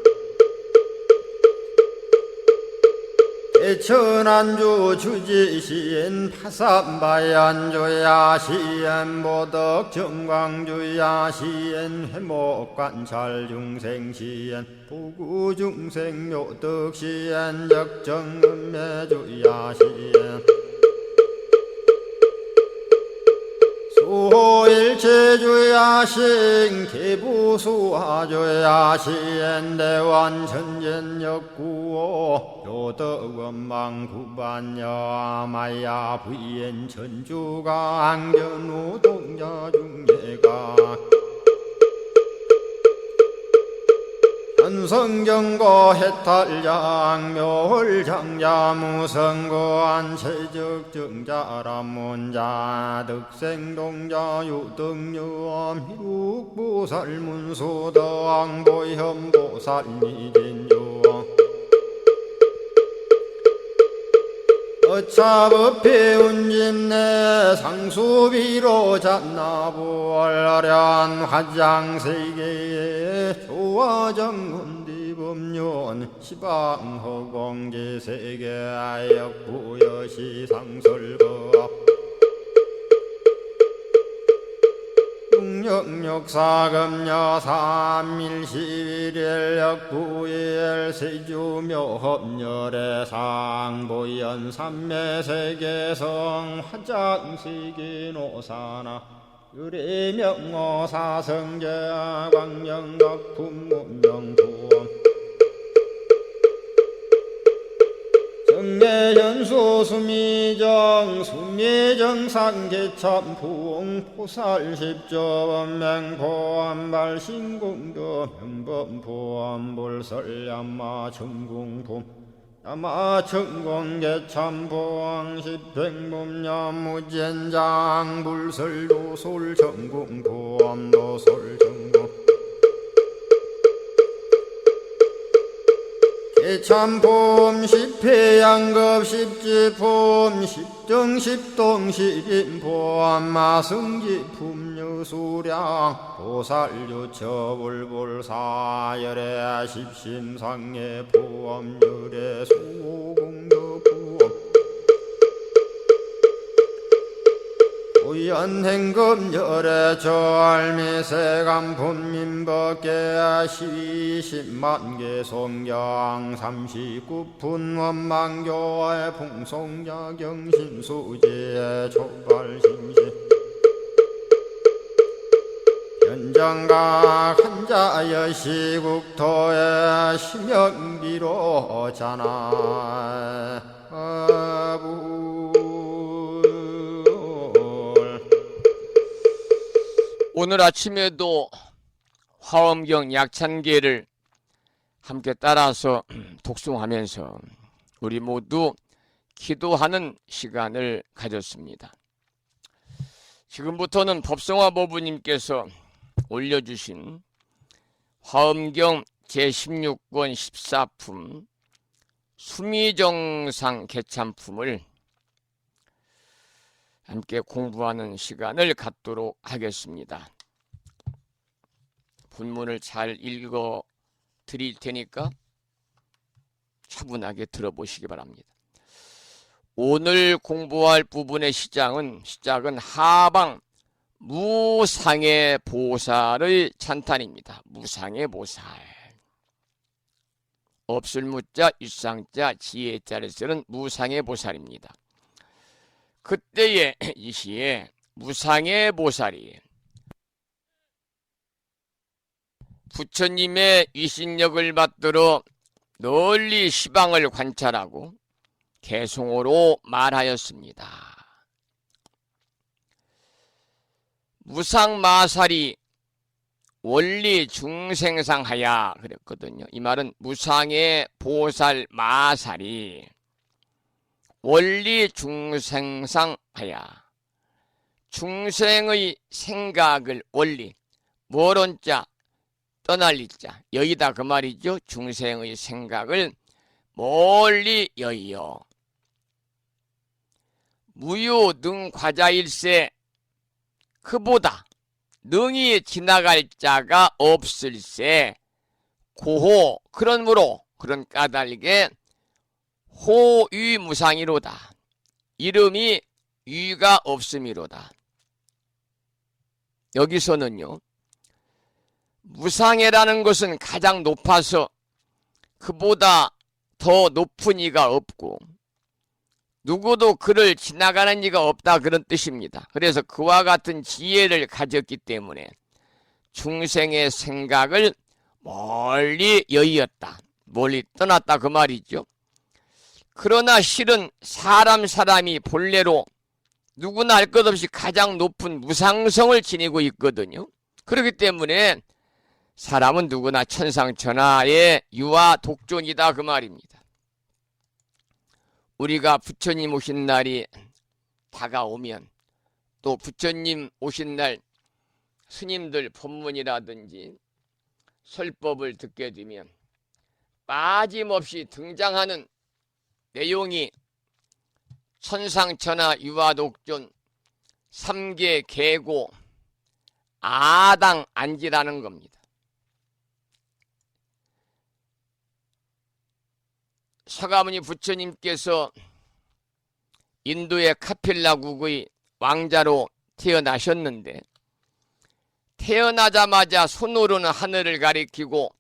대천안주 주지시인 파산바얀주야 시엔 보덕 정광주야 시엔 해목관찰 중생시엔 보구중생 묘덕시엔 적정음매주야 시엔 소일체주야 신 개부수하주야 시엔 대원 천전역구오 요덕원망 구반여 마야 부인 천주가 안견우 동자 중예가 현성정거 해탈장 묘홀장자 무성거한 체적정자람문자 득생동자 유등유엄 희룩보살문소덕 보현보살미진유 어차법회 운진내 상수비로 잔나부얼련 화장세계에 조화정운디법륜 시방허공제세계 역부여시 상설법 육력사금여 삼일시일 역부일 세주묘법열의 상보연 삼매세계성 화장세계노사나 유래명어사성제 광명각품문명부엄 정례현수 수미정 수미정상계참풍 포살십조범맹포암발신공도 명범포암불설야마 천궁품 야마천공계참포항 십행범야무젠장 불설도솔 천궁포암도솔천궁 개참폼 십회양급 십지폼 십등십동 십인폼 마승지품 유수량 보살유처불불사열애 십심상해 포함열애 수공덕부엄 우연행금열애 절미세간품민법계 시십만개 송경 39분 원망교의 풍송자경신수제 촉발신시 현정각 한자여 시국토의 심영비로 자나
오늘 아침에도 화엄경 약찬계를 함께 따라서 독송하면서 우리 모두 기도하는 시간을 가졌습니다. 지금부터는 법성화 법부님께서 올려주신 화엄경 제16권 14품 수미정상 개참품을 함께 공부하는 시간을 갖도록 하겠습니다. 본문을 잘 읽어 드릴 테니까 차분하게 들어보시기 바랍니다. 오늘 공부할 부분의 시작은 하방 무상의 보살의 찬탄입니다. 무상의 보살. 없을 무자, 유상자, 지혜자를 쓰는 무상의 보살입니다. 그때의 이 시에 무상의 보살이 부처님의 위신력을 받들어 널리 시방을 관찰하고 개송어로 말하였습니다. 무상마살이 원리 중생상하야 그랬거든요. 이 말은 무상의 보살 마살이 원리 중생상하야 중생의 생각을 원리, 모론자 떠날리자 여의다 그 말이죠. 중생의 생각을 멀리 여의어 무유 능 과자일세 그보다 능히 지나갈 자가 없을세 고호 그러므로 그런 까닭에 호유무상이로다. 이름이 유가 없음이로다. 여기서는요. 무상해라는 것은 가장 높아서 그보다 더 높은 이가 없고 누구도 그를 지나가는 이가 없다 그런 뜻입니다. 그래서 그와 같은 지혜를 가졌기 때문에 중생의 생각을 멀리 여의었다. 멀리 떠났다 그 말이죠. 그러나 실은 사람이 본래로 누구나 할 것 없이 가장 높은 무상성을 지니고 있거든요. 그렇기 때문에 사람은 누구나 천상천하의 유아 독존이다 그 말입니다. 우리가 부처님 오신 날이 다가오면 또 부처님 오신 날 스님들 법문이라든지 설법을 듣게 되면 빠짐없이 등장하는 내용이 천상천하 유아독존 3계 계고 아당 안지라는 겁니다. 서가모니 부처님께서 인도의 카필라국의 왕자로 태어나셨는데 태어나자마자 손으로는 하늘을 가리키고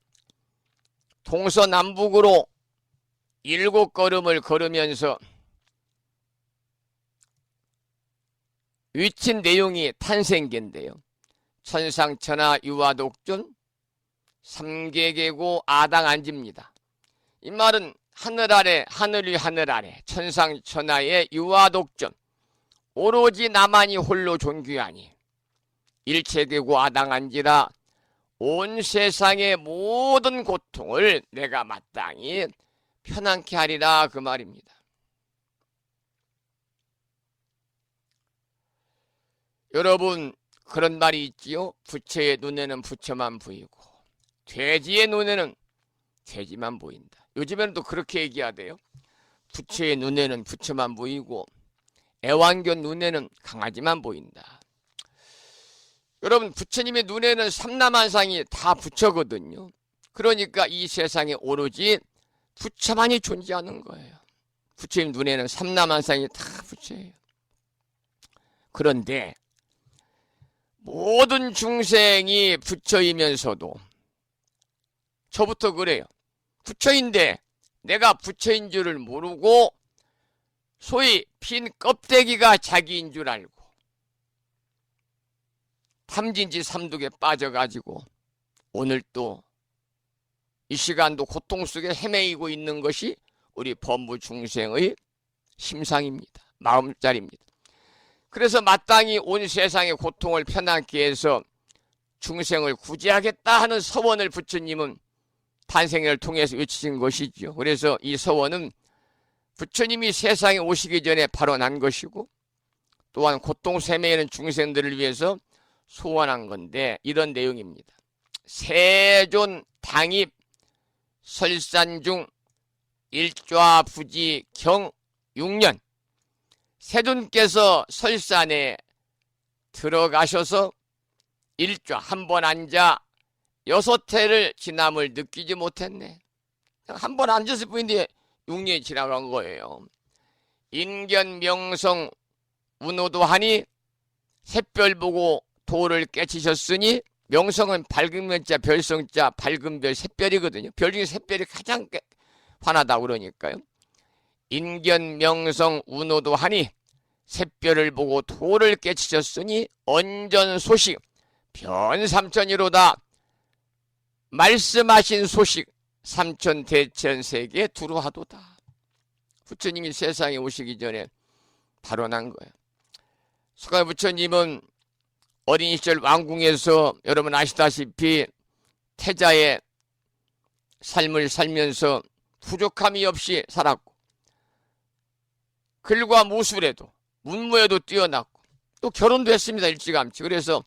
동서남북으로 7걸음을 걸으면서 위친 내용이 탄생기인데요. 천상천하 유아독존 3계계고 아당안지입니다. 이 말은 하늘 아래 하늘 위 하늘 아래 천상천하의 유아독존 오로지 나만이 홀로 존귀하니 일체계고 아당안지라 온 세상의 모든 고통을 내가 마땅히 편안케 하리라 그 말입니다. 여러분 그런 말이 있지요. 부처의 눈에는 부처만 보이고 돼지의 눈에는 돼지만 보인다. 요즘에는 또 그렇게 얘기하대요. 부처의 눈에는 부처만 보이고 애완견 눈에는 강아지만 보인다. 여러분 부처님의 눈에는 삼라만상이 다 부처거든요. 그러니까 이 세상에 오로지 부처만이 존재하는 거예요. 부처님 눈에는 삼라만상이 다 부처예요. 그런데 모든 중생이 부처이면서도 저부터 그래요. 부처인데 내가 부처인 줄을 모르고 소위 빈 껍데기가 자기인 줄 알고 탐진지 삼독에 빠져가지고 오늘 또 이 시간도 고통 속에 헤매이고 있는 것이 우리 범부 중생의 심상입니다. 마음자리입니다. 그래서 마땅히 온 세상의 고통을 편안케 해서 중생을 구제하겠다 하는 서원을 부처님은 탄생을 통해서 외치신 것이죠. 그래서 이 서원은 부처님이 세상에 오시기 전에 바로 난 것이고 또한 고통 세매이는 중생들을 위해서 소원한 건데 이런 내용입니다. 세존 당입 설산중 일좌부지 경 6년 세존께서 설산에 들어가셔서 일좌 한 번 앉아 6회를 지남을 느끼지 못했네. 한 번 앉았을 뿐인데 6년이 지나간 거예요. 인견 명성 운호도 하니 샛별 보고 도를 깨치셨으니 명성은 밝은 면자 별성자 밝은 별 샛별이거든요. 별 중에 샛별이 가장 환하다 그러니까요. 인견 명성 운호도 하니 샛별을 보고 도를 깨치셨으니 언전 소식 변삼천이로다. 말씀하신 소식 삼천 대천 세계 두루하도다. 부처님이 세상에 오시기 전에 바로 난 거예요. 서가 부처님은 어린 시절 왕궁에서 여러분 아시다시피 태자의 삶을 살면서 부족함이 없이 살았고 글과 무술에도 문무에도 뛰어났고 또 결혼도 했습니다. 일찌감치. 그래서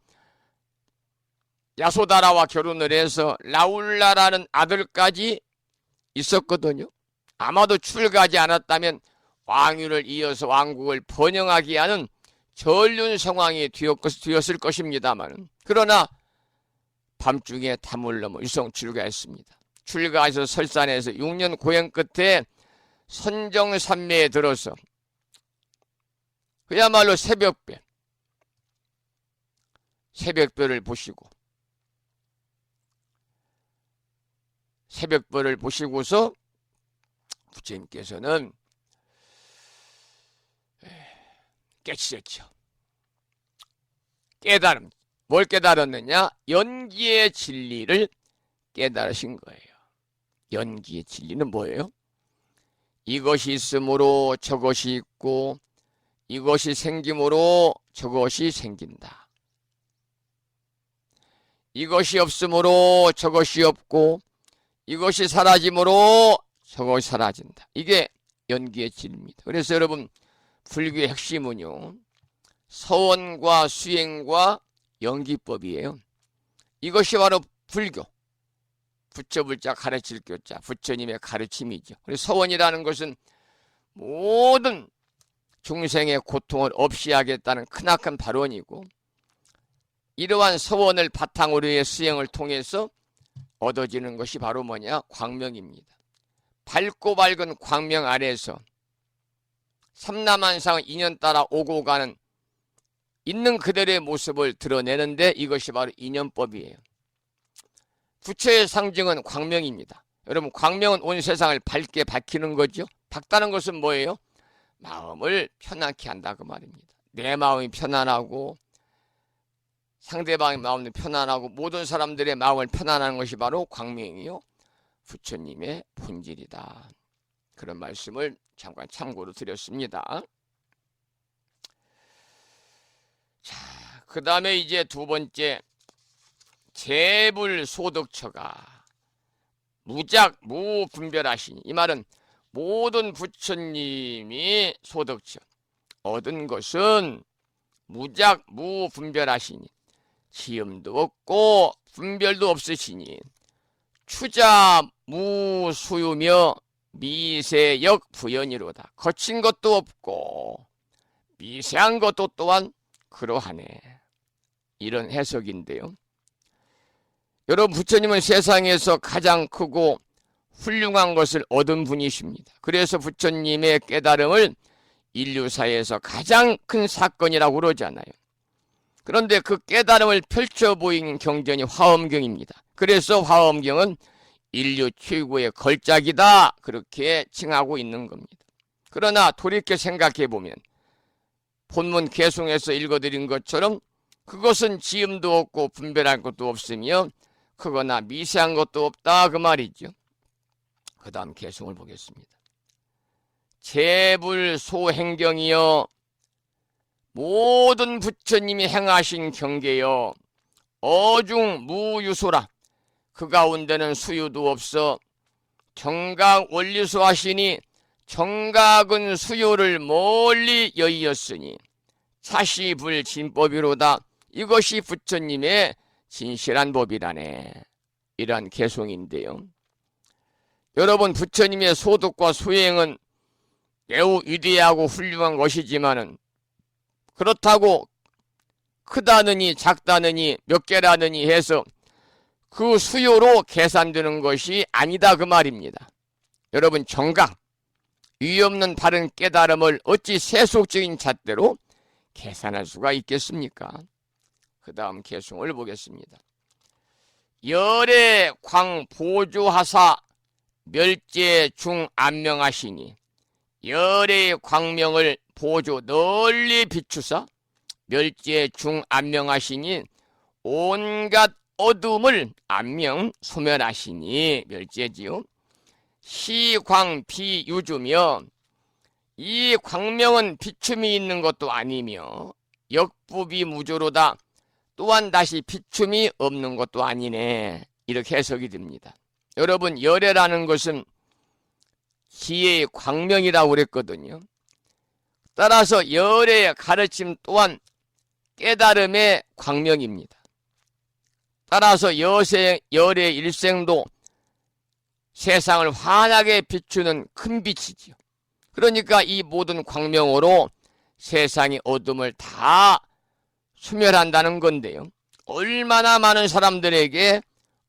야소다라와 결혼을 해서 라울라라는 아들까지 있었거든요. 아마도 출가하지 않았다면 왕위를 이어서 왕국을 번영하게 하는 전륜 상황이 되었을 것입니다만, 그러나 밤중에 담을 넘어 유성 출가했습니다. 출가해서 설산에서 6년 고행 끝에 선정산매에 들어서 그야말로 새벽별을 보시고서 부처님께서는 깨치셨죠. 깨달음. 뭘 깨달았느냐? 연기의 진리를 깨달으신 거예요. 연기의 진리는 뭐예요? 이것이 있으므로 저것이 있고, 이것이 생김으로 저것이 생긴다. 이것이 없으므로 저것이 없고, 이것이 사라짐으로 저것이 사라진다. 이게 연기의 진리입니다. 그래서 여러분, 불교의 핵심은요, 서원과 수행과 연기법이에요. 이것이 바로 불교. 부처불자 가르칠 교자, 부처님의 가르침이죠. 그래서 서원이라는 것은 모든 중생의 고통을 없이 하겠다는 크나큰 발언이고, 이러한 서원을 바탕으로 해 수행을 통해서 얻어지는 것이 바로 뭐냐? 광명입니다. 밝고 밝은 광명 아래에서 삼라만상을 인연 따라 오고 가는 있는 그대로의 모습을 드러내는데, 이것이 바로 인연법이에요. 부처의 상징은 광명입니다. 여러분, 광명은 온 세상을 밝게 밝히는 거죠. 밝다는 것은 뭐예요? 마음을 편안케 한다 그 말입니다. 내 마음이 편안하고 상대방의 마음도 편안하고 모든 사람들의 마음을 편안하는 것이 바로 광명이요, 부처님의 본질이다. 그런 말씀을 잠깐 참고로 드렸습니다. 자, 그 다음에 이제 두 번째, 재불소득처가 무작 무분별하시니, 이 말은 모든 부처님이 소득처 얻은 것은 무작 무분별하시니, 지음도 없고 분별도 없으시니, 추자 무수유며 미세역 부연이로다. 거친 것도 없고 미세한 것도 또한 그러하네. 이런 해석인데요. 여러분, 부처님은 세상에서 가장 크고 훌륭한 것을 얻은 분이십니다. 그래서 부처님의 깨달음을 인류사에서 가장 큰 사건이라고 그러잖아요. 그런데 그 깨달음을 펼쳐 보인 경전이 화엄경입니다. 그래서 화엄경은 인류 최고의 걸작이다, 그렇게 칭하고 있는 겁니다. 그러나 돌이켜 생각해 보면 본문 개송에서 읽어드린 것처럼 그것은 지음도 없고 분별할 것도 없으며 크거나 미세한 것도 없다 그 말이죠. 그 다음 개송을 보겠습니다. 재불소행경이여, 모든 부처님이 행하신 경계여, 어중 무유소라. 그 가운데는 수유도 없어 정각 원리소 하시니, 정각은 수요를 멀리 여의었으니 차시불 진법이로다. 이것이 부처님의 진실한 법이라네. 이러한 개송인데요. 여러분, 부처님의 소득과 수행은 매우 위대하고 훌륭한 것이지만은, 그렇다고 크다느니 작다느니 몇 개라느니 해서 그 수요로 계산되는 것이 아니다 그 말입니다. 여러분, 정각, 위없는 바른 깨달음을 어찌 세속적인 잣대로 계산할 수가 있겠습니까? 그 다음 개송을 보겠습니다. 열의 광 보조하사 멸제 중 안명하시니, 열의 광명을 보조 널리 비추사 멸제 중 안명하시니, 온갖 어둠을 안명 소멸하시니, 멸제지요. 시광 비유주며, 이 광명은 비춤이 있는 것도 아니며 역부비 무조로다. 또한 다시 비춤이 없는 것도 아니네. 이렇게 해석이 됩니다. 여러분, 열애라는 것은 지혜의 광명이라고 그랬거든요. 따라서 열애의 가르침 또한 깨달음의 광명입니다. 따라서 열의 일생도 세상을 환하게 비추는 큰 빛이지요. 그러니까 이 모든 광명으로 세상의 어둠을 다 소멸한다는 건데요. 얼마나 많은 사람들에게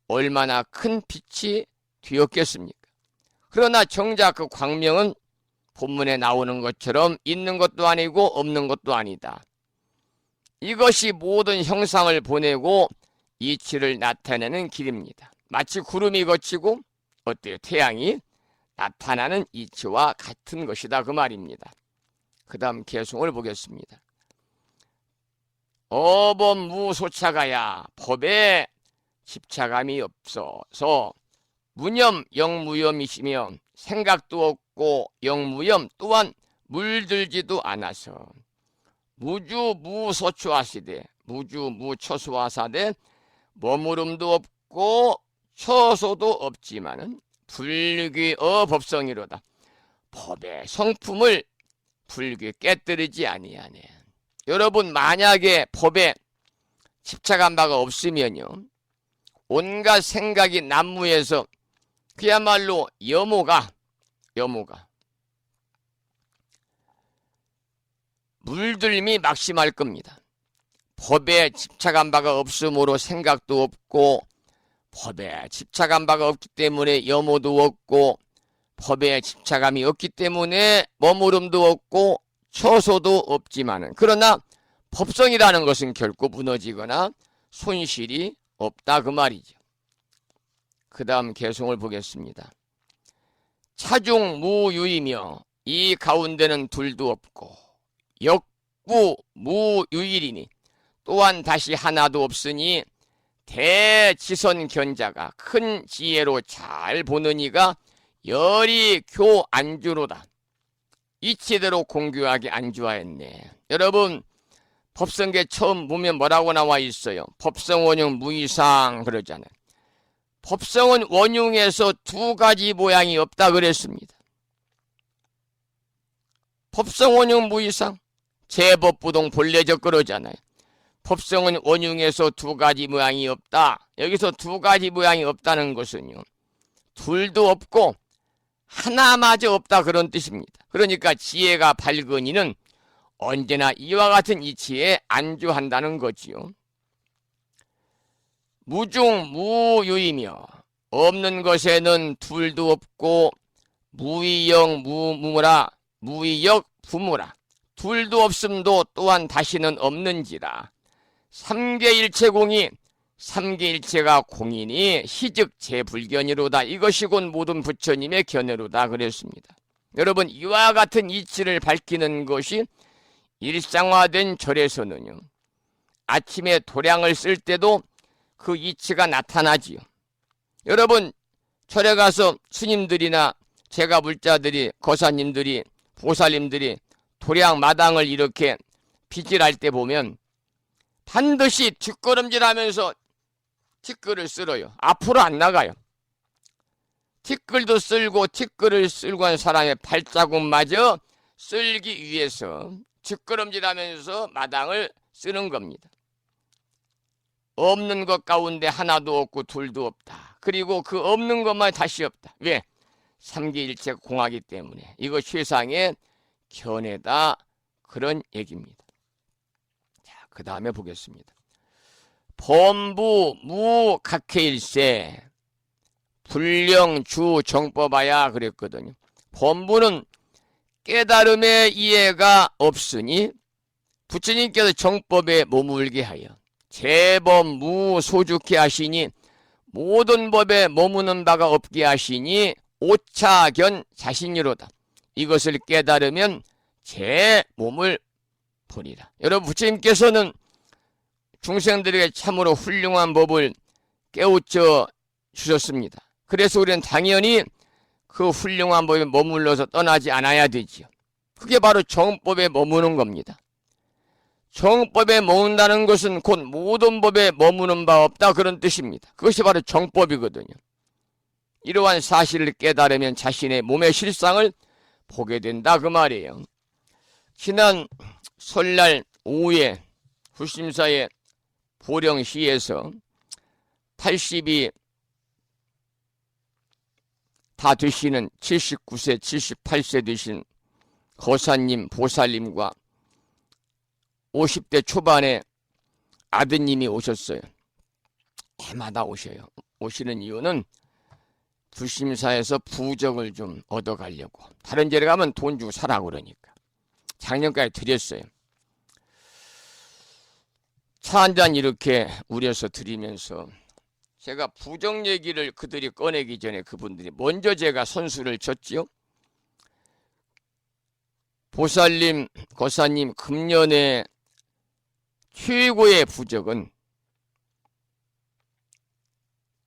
얼마나 큰 빛이 되었겠습니까? 그러나 정작 그 광명은 본문에 나오는 것처럼 있는 것도 아니고 없는 것도 아니다. 이것이 모든 형상을 보내고 이치를 나타내는 길입니다. 마치 구름이 거치고 어때요? 태양이 나타나는 이치와 같은 것이다 그 말입니다. 그 다음 개송을 보겠습니다. 어범무소차가야 법에 집착함이 없어서 무념 영무염이시며 생각도 없고 영무염 또한 물들지도 않아서 무주무소추하시되 무주무처수하사되 머무름도 없고 처소도 없지만은 불귀의 법성이로다. 법의 성품을 불귀 깨뜨리지 아니하네. 여러분 만약에 법에 집착한 바가 없으면요 온갖 생각이 난무해서 그야말로 염호가 물들림이 막심할 겁니다. 법에 집착한 바가 없으므로 생각도 없고 법에 집착한 바가 없기 때문에 염호도 없고 법에 집착함이 없기 때문에 머무름도 없고 처소도 없지만은 그러나 법성이라는 것은 결코 무너지거나 손실이 없다 그 말이죠. 그 다음 개송을 보겠습니다. 차중무유이며 이 가운데는 둘도 없고 역구무유일이니 또한 다시 하나도 없으니 대지선견자가 큰 지혜로 잘 보는 이가 열이 교안주로다. 이치대로 공교하게 안주하였네. 여러분 법성계 처음 보면 뭐라고 나와 있어요? 법성원흉 무이상 그러잖아요. 법성은 원흉에서 두 가지 모양이 없다 그랬습니다. 법성원흉 무이상 제법부동 본래적 그러잖아요. 법성은 원흉에서 두 가지 모양이 없다. 여기서 두 가지 모양이 없다는 것은요 둘도 없고 하나마저 없다 그런 뜻입니다. 그러니까 지혜가 밝은 이는 언제나 이와 같은 이치에 안주한다는 거지요. 무중무유이며 없는 것에는 둘도 없고 무의역 무무라 무의역 부무라 둘도 없음도 또한 다시는 없는지라. 삼계일체공이 삼계일체가 공이니 희즉 제불견이로다. 이것이 곧 모든 부처님의 견해로다 그랬습니다. 여러분 이와 같은 이치를 밝히는 것이 일상화된 절에서는요 아침에 도량을 쓸 때도 그 이치가 나타나지요. 여러분 절에 가서 스님들이나 제가 불자들이 거사님들이 보살님들이 도량 마당을 이렇게 빗질할 때 보면 반드시 뒷걸음질하면서 티끌을 쓸어요. 앞으로 안 나가요. 티끌도 쓸고 티끌을 쓸고 한 사람의 발자국마저 쓸기 위해서 뒷걸음질하면서 마당을 쓰는 겁니다. 없는 것 가운데 하나도 없고 둘도 없다. 그리고 그 없는 것만 다시 없다. 왜? 삼계일체가 공하기 때문에. 이거 세상의 견해다 그런 얘기입니다. 자, 그 다음에 보겠습니다. 범부 무각해일세 불령주 정법하야 그랬거든요. 범부는 깨달음의 이해가 없으니 부처님께서 정법에 머물게 하여 제법 무소죽게 하시니 모든 법에 머무는 바가 없게 하시니 오차견 자신이로다. 이것을 깨달으면 제 몸을 보리라. 여러분 부처님께서는 중생들에게 참으로 훌륭한 법을 깨우쳐 주셨습니다. 그래서 우리는 당연히 그 훌륭한 법에 머물러서 떠나지 않아야 되지요. 그게 바로 정법에 머무는 겁니다. 정법에 머문다는 것은 곧 모든 법에 머무는 바 없다 그런 뜻입니다. 그것이 바로 정법이거든요. 이러한 사실을 깨달으면 자신의 몸의 실상을 보게 된다 그 말이에요. 지난 설날 오후에 불심사의 보령시에서 80이 다 되시는 79세, 78세 되신 거사님, 보살님과 50대 초반에 아드님이 오셨어요. 해마다 오셔요. 오시는 이유는 불심사에서 부적을 좀 얻어가려고. 다른 데를 가면 돈 주고 사라 그러니까. 작년까지 드렸어요. 차 한 잔 이렇게 우려서 드리면서 제가 부적 얘기를 그들이 꺼내기 전에 그분들이 먼저 제가 선수를 쳤지요. 보살님, 거사님 금년에 최고의 부적은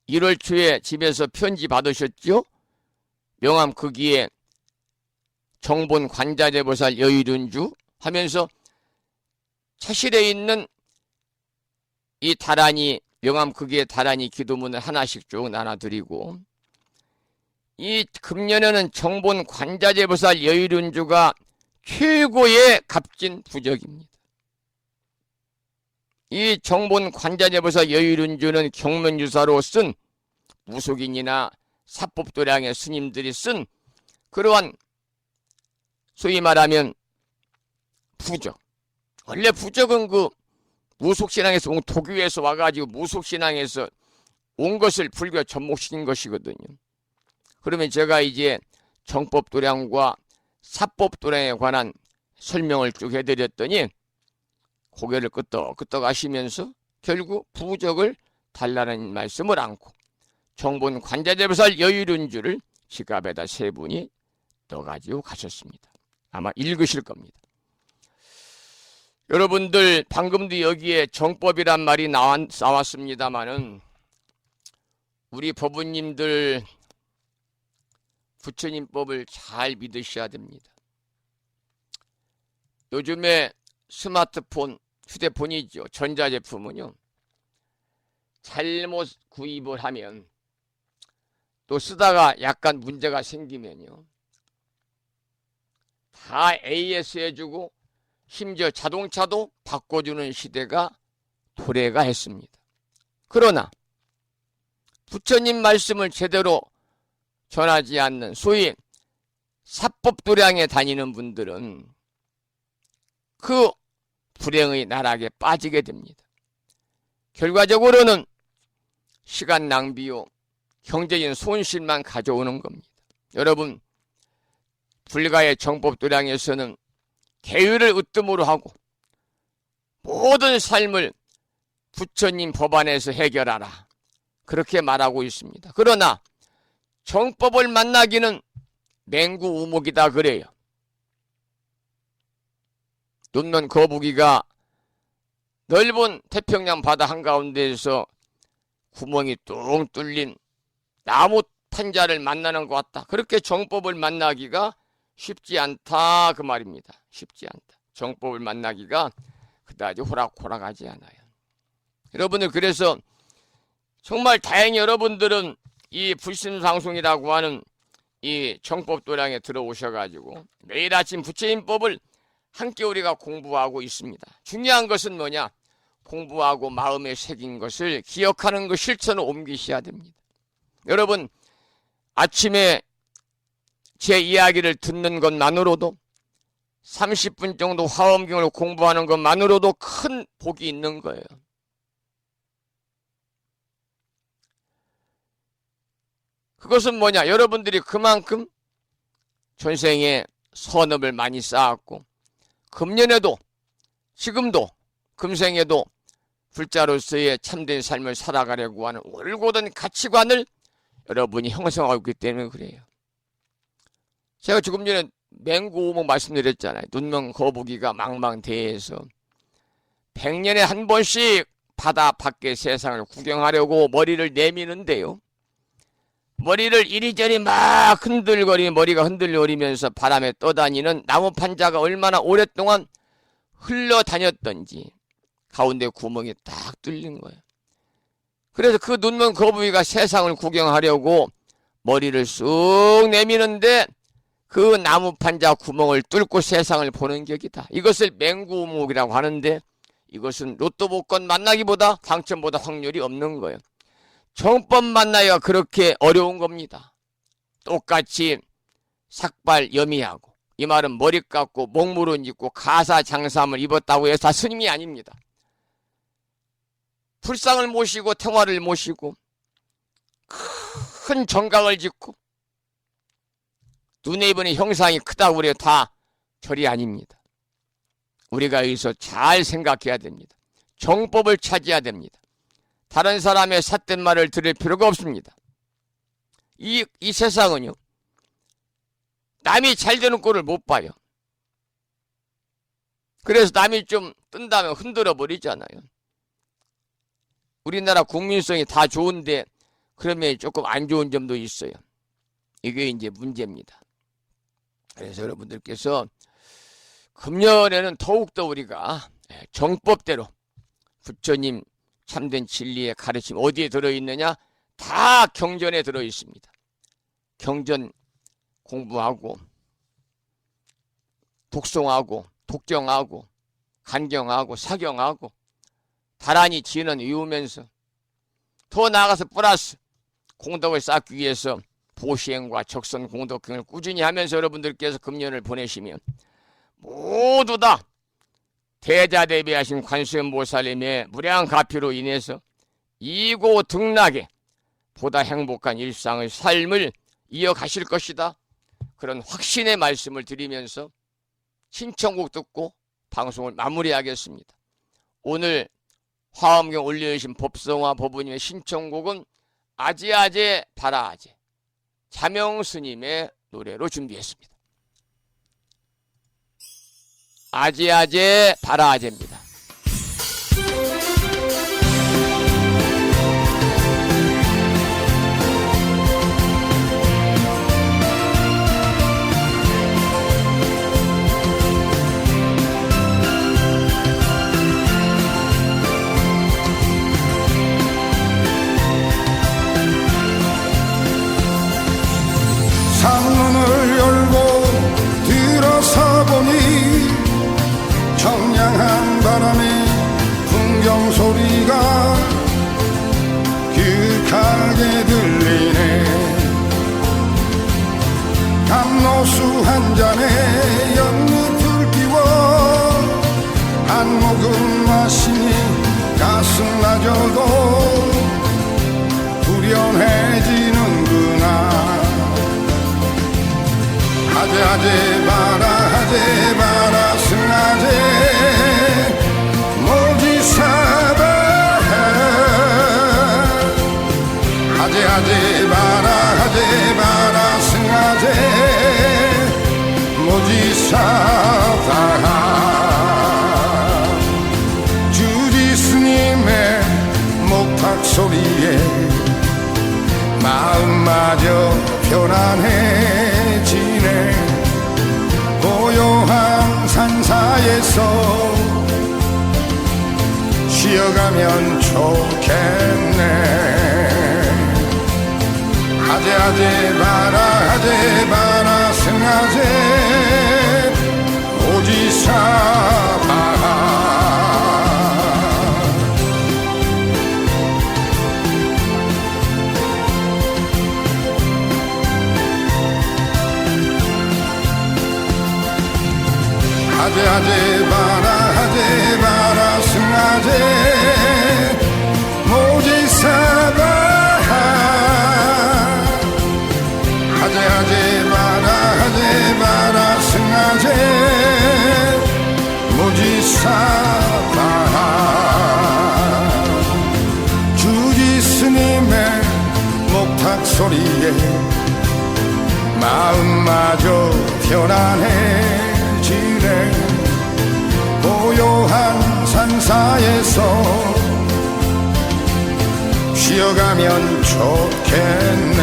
1월 초에 집에서 편지 받으셨죠? 명함 거기에 정본 관자재보살 여의륜주 하면서 차실에 있는 이 다란이 명함 거기에 다란이 기도문을 하나씩 쭉 나눠드리고 이 금년에는 정본 관자재보살 여의륜주가 최고의 값진 부적입니다. 이 정본 관자재보살 여의륜주는 경면유사로 쓴 무속인이나 사법도량의 스님들이 쓴 그러한 소위 말하면 부적. 원래 부적은 그 무속신앙에서 온 도교에서 와가지고 무속신앙에서 온 것을 불교 접목시킨 것이거든요. 그러면 제가 이제 정법도량과 사법도량에 관한 설명을 쭉 해드렸더니 고개를 끄떡끄떡 하시면서 결국 부적을 달라는 말씀을 않고 정본 관자재보살 여의륜주를 지갑에다 세 분이 넣어가지고 가셨습니다. 아마 읽으실 겁니다. 여러분들 방금도 여기에 정법이란 말이 나왔습니다마는 우리 법부님들 부처님법을 잘 믿으셔야 됩니다. 요즘에 스마트폰, 휴대폰이죠. 전자제품은요. 잘못 구입을 하면 또 쓰다가 약간 문제가 생기면요. 다 AS 해주고 심지어 자동차도 바꿔주는 시대가 도래가 했습니다. 그러나 부처님 말씀을 제대로 전하지 않는 소위 사법도량에 다니는 분들은 그 불행의 나락에 빠지게 됩니다. 결과적으로는 시간 낭비요, 경제적인 손실만 가져오는 겁니다. 여러분, 불가의 정법도량에서는 계율을 으뜸으로 하고 모든 삶을 부처님 법안에서 해결하라. 그렇게 말하고 있습니다. 그러나 정법을 만나기는 맹구우목이다 그래요. 눈먼 거북이가 넓은 태평양 바다 한가운데에서 구멍이 뚱 뚫린 나무 판자를 만나는 것 같다. 그렇게 정법을 만나기가 쉽지 않다 그 말입니다. 쉽지 않다. 정법을 만나기가 그다지 호락호락하지 않아요. 여러분들 그래서 정말 다행히 여러분들은 이 불심방송이라고 하는 이 정법도량에 들어오셔가지고 매일 아침 부처님법을 함께 우리가 공부하고 있습니다. 중요한 것은 뭐냐? 공부하고 마음에 새긴 것을 기억하는 것 실천을 옮기셔야 됩니다. 여러분 아침에 제 이야기를 듣는 것만으로도 30분 정도 화엄경을 공부하는 것만으로도 큰 복이 있는 거예요. 그것은 뭐냐? 여러분들이 그만큼 전생에 선업을 많이 쌓았고 금년에도 지금도 금생에도 불자로서의 참된 삶을 살아가려고 하는 올곧은 가치관을 여러분이 형성하고 있기 때문에 그래요. 제가 조금 전에 맹구우목 말씀드렸잖아요. 눈먼 거북이가 망망대해에서 100년에 한 번씩 바다 밖의 세상을 구경하려고 머리를 내미는데요. 머리를 이리저리 막 흔들거리며 머리가 흔들거리면서 바람에 떠다니는 나무 판자가 얼마나 오랫동안 흘러다녔던지 가운데 구멍이 딱 뚫린 거예요. 그래서 그 눈먼 거북이가 세상을 구경하려고 머리를 쑥 내미는데 그 나무 판자 구멍을 뚫고 세상을 보는 격이다. 이것을 맹구우목이라고 하는데 이것은 로또 복권 만나기보다 당첨보다 확률이 없는 거예요. 정법 만나기가 그렇게 어려운 겁니다. 똑같이 삭발 염이하고, 이 말은 머리 깎고 목물은 입고 가사장삼을 입었다고 해서 다 스님이 아닙니다. 불상을 모시고 태화를 모시고 큰 정각을 짓고 눈에 보는 형상이 크다고 그래요. 다 절이 아닙니다. 우리가 여기서 잘 생각해야 됩니다. 정법을 찾아야 됩니다. 다른 사람의 삿된 말을 들을 필요가 없습니다. 이 세상은요, 남이 잘 되는 꼴을 못 봐요. 그래서 남이 좀 뜬다면 흔들어 버리잖아요. 우리나라 국민성이 다 좋은데 그러면 조금 안 좋은 점도 있어요. 이게 이제 문제입니다. 그래서 여러분들께서 금년에는 더욱더 우리가 정법대로 부처님 참된 진리의 가르침 어디에 들어있느냐? 다 경전에 들어있습니다. 경전 공부하고 독송하고 독경하고 간경하고 사경하고 다란히 지는 외우면서 더 나아가서 플러스 공덕을 쌓기 위해서 보시행과 적선 공덕행을 꾸준히 하면서 여러분들께서 금년을 보내시면 모두 다 대자대비하신 관세음보살님의 무량 가피로 인해서 이고등락에 보다 행복한 일상의 삶을 이어가실 것이다. 그런 확신의 말씀을 드리면서 신청곡 듣고 방송을 마무리하겠습니다. 오늘 화엄경 올려주신 법성화 법우님의 신청곡은 아제아제 바라아제 자명스님의 노래로 준비했습니다. 아제아제 바라아제입니다.
창문을 열고 들어서 보니 청량한 바람에 풍경 소리가 격하게 들리네. 감로수 한 잔에 연잎을 끼워 한 모금 마시니 가슴마저도 후련해지는구나. 아제아제 바라 승아제 모지사바. 아제아제 바라 승아제 모지사바. 주지스님의 목탁 소리에 마음마저 편안해지네. 고요한 산사에서 쉬어가면 좋겠네. 아제아제 바라 승아제 오지사바. 아제아제 바라 승아제 모지사바. 아제아제 바라 승아제 모지사바. 주지스님의 목탁 소리에 마음마저 편안해지네. 고요한 산사에서 쉬어가면 좋겠네.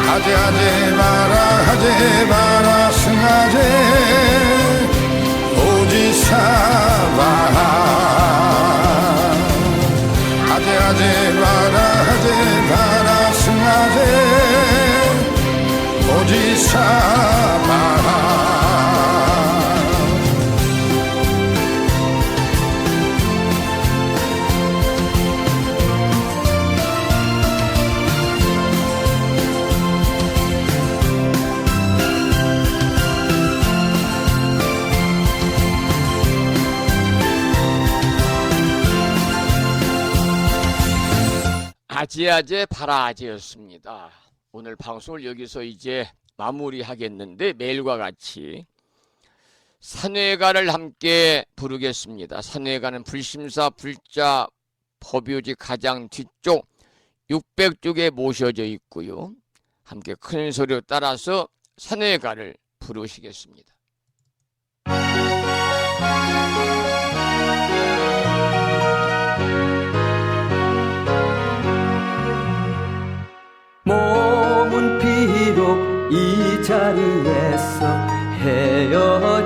아제아제 바라 승아제 오지사바. 아제아제 바라 승아제 오지사바.
지아제 바라제였습니다. 오늘 방송을 여기서 이제 마무리하겠는데 매일과 같이 산회가를 함께 부르겠습니다. 산회가는 불심사 불자 법요지 가장 뒤쪽 600쪽에 모셔져 있고요. 함께 큰 소리로 따라서 산회가를 부르시겠습니다.
몸은 비록 이 자리에서 헤어지지만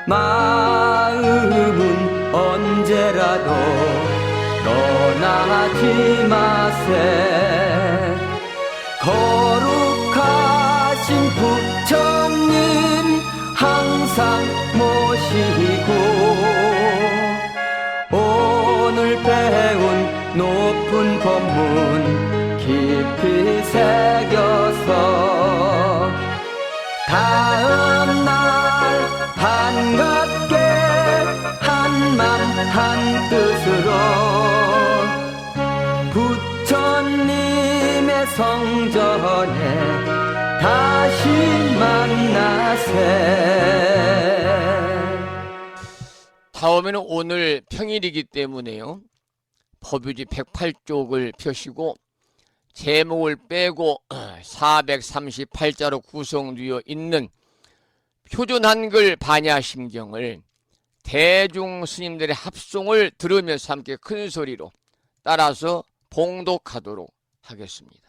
마음은 언제라도 떠나지 마세. 거룩하신 부처님 항상 모시고 오늘 배운 높은 법문 깊이 새겨서 다음날 반갑게 한맘 한뜻으로 부처님의 성전에 다시 만나세.
다음에는 오늘 평일이기 때문에요. 법요지 108쪽을 펴시고 제목을 빼고 438자로 구성되어 있는 표준 한글 반야심경을 대중 스님들의 합송을 들으면서 함께 큰 소리로 따라서 봉독하도록 하겠습니다.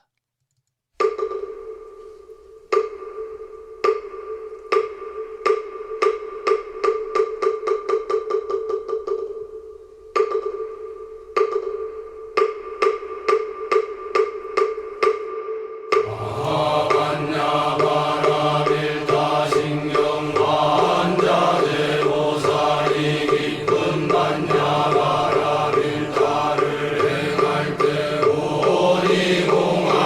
공안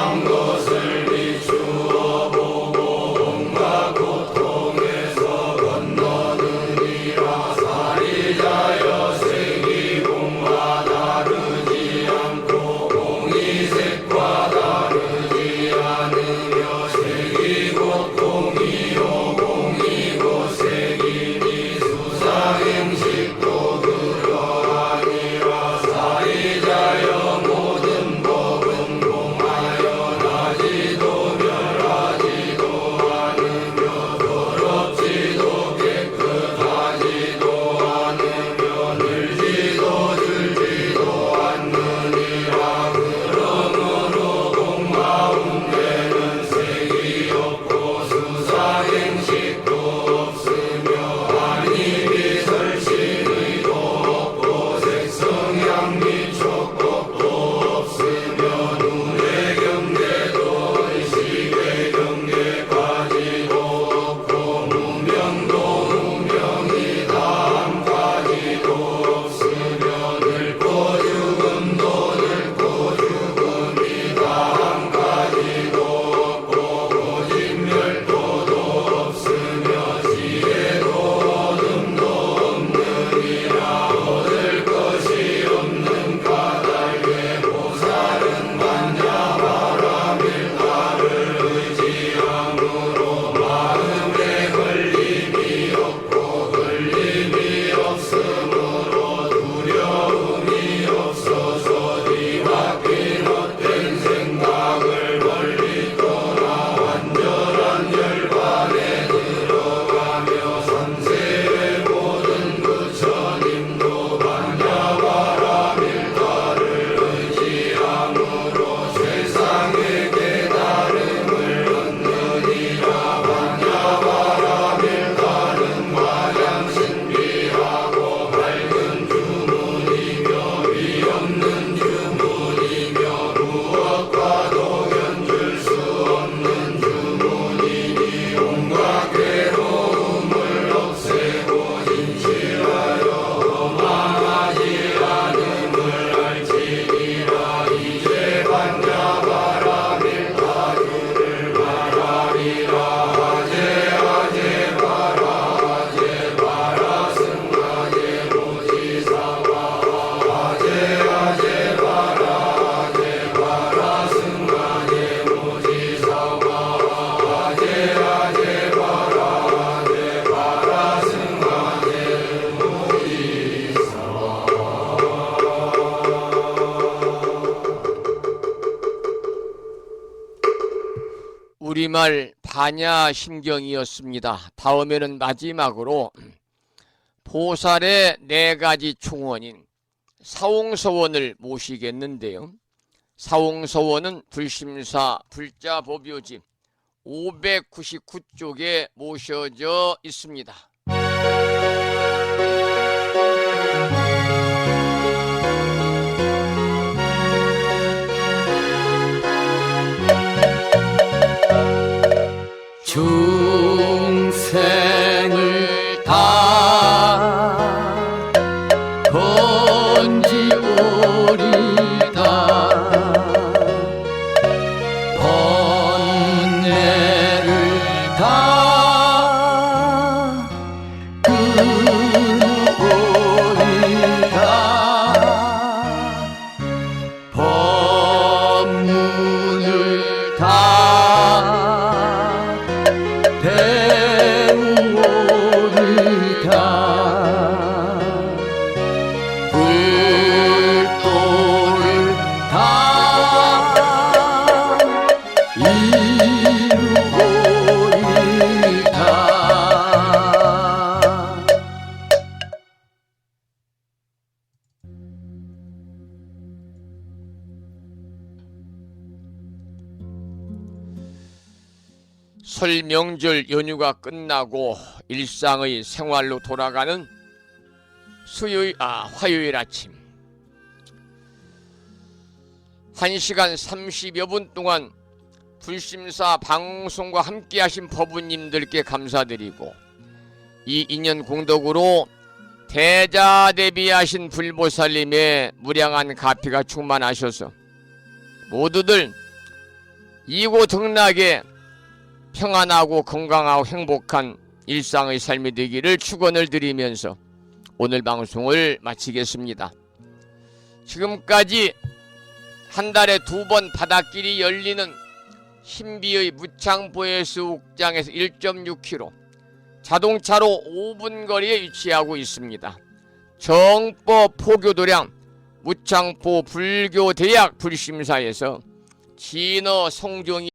우리말 반야심경이었습니다. 다음에는 마지막으로 보살의 4가지 총원인 사홍서원을 모시겠는데요. 사홍서원은 불심사 불자법요집 599쪽에 모셔져 있습니다.
중생을 다 건지오리다 번뇌를 다 끊어오리다 법문을 다 배우오리다 불도를 다 이루오리다
설 명절 연휴가 끝나고 일상의 생활로 돌아가는 화요일 아침 1시간 30여 분 동안 불심사 방송과 함께 하신 법우님들께 감사드리고 이 인연 공덕으로 대자대비하신 불보살님의 무량한 가피가 충만하셔서 모두들 이고등락에 평안하고 건강하고 행복한 일상의 삶이 되기를 축원을 드리면서 오늘 방송을 마치겠습니다. 지금까지 한 달에 2번 바닷길이 열리는 신비의 무창보해수욕장에서 1.6km 자동차로 5분 거리에 위치하고 있습니다. 정법 포교도량 무창보 불교대학 불심사에서 진어 성종이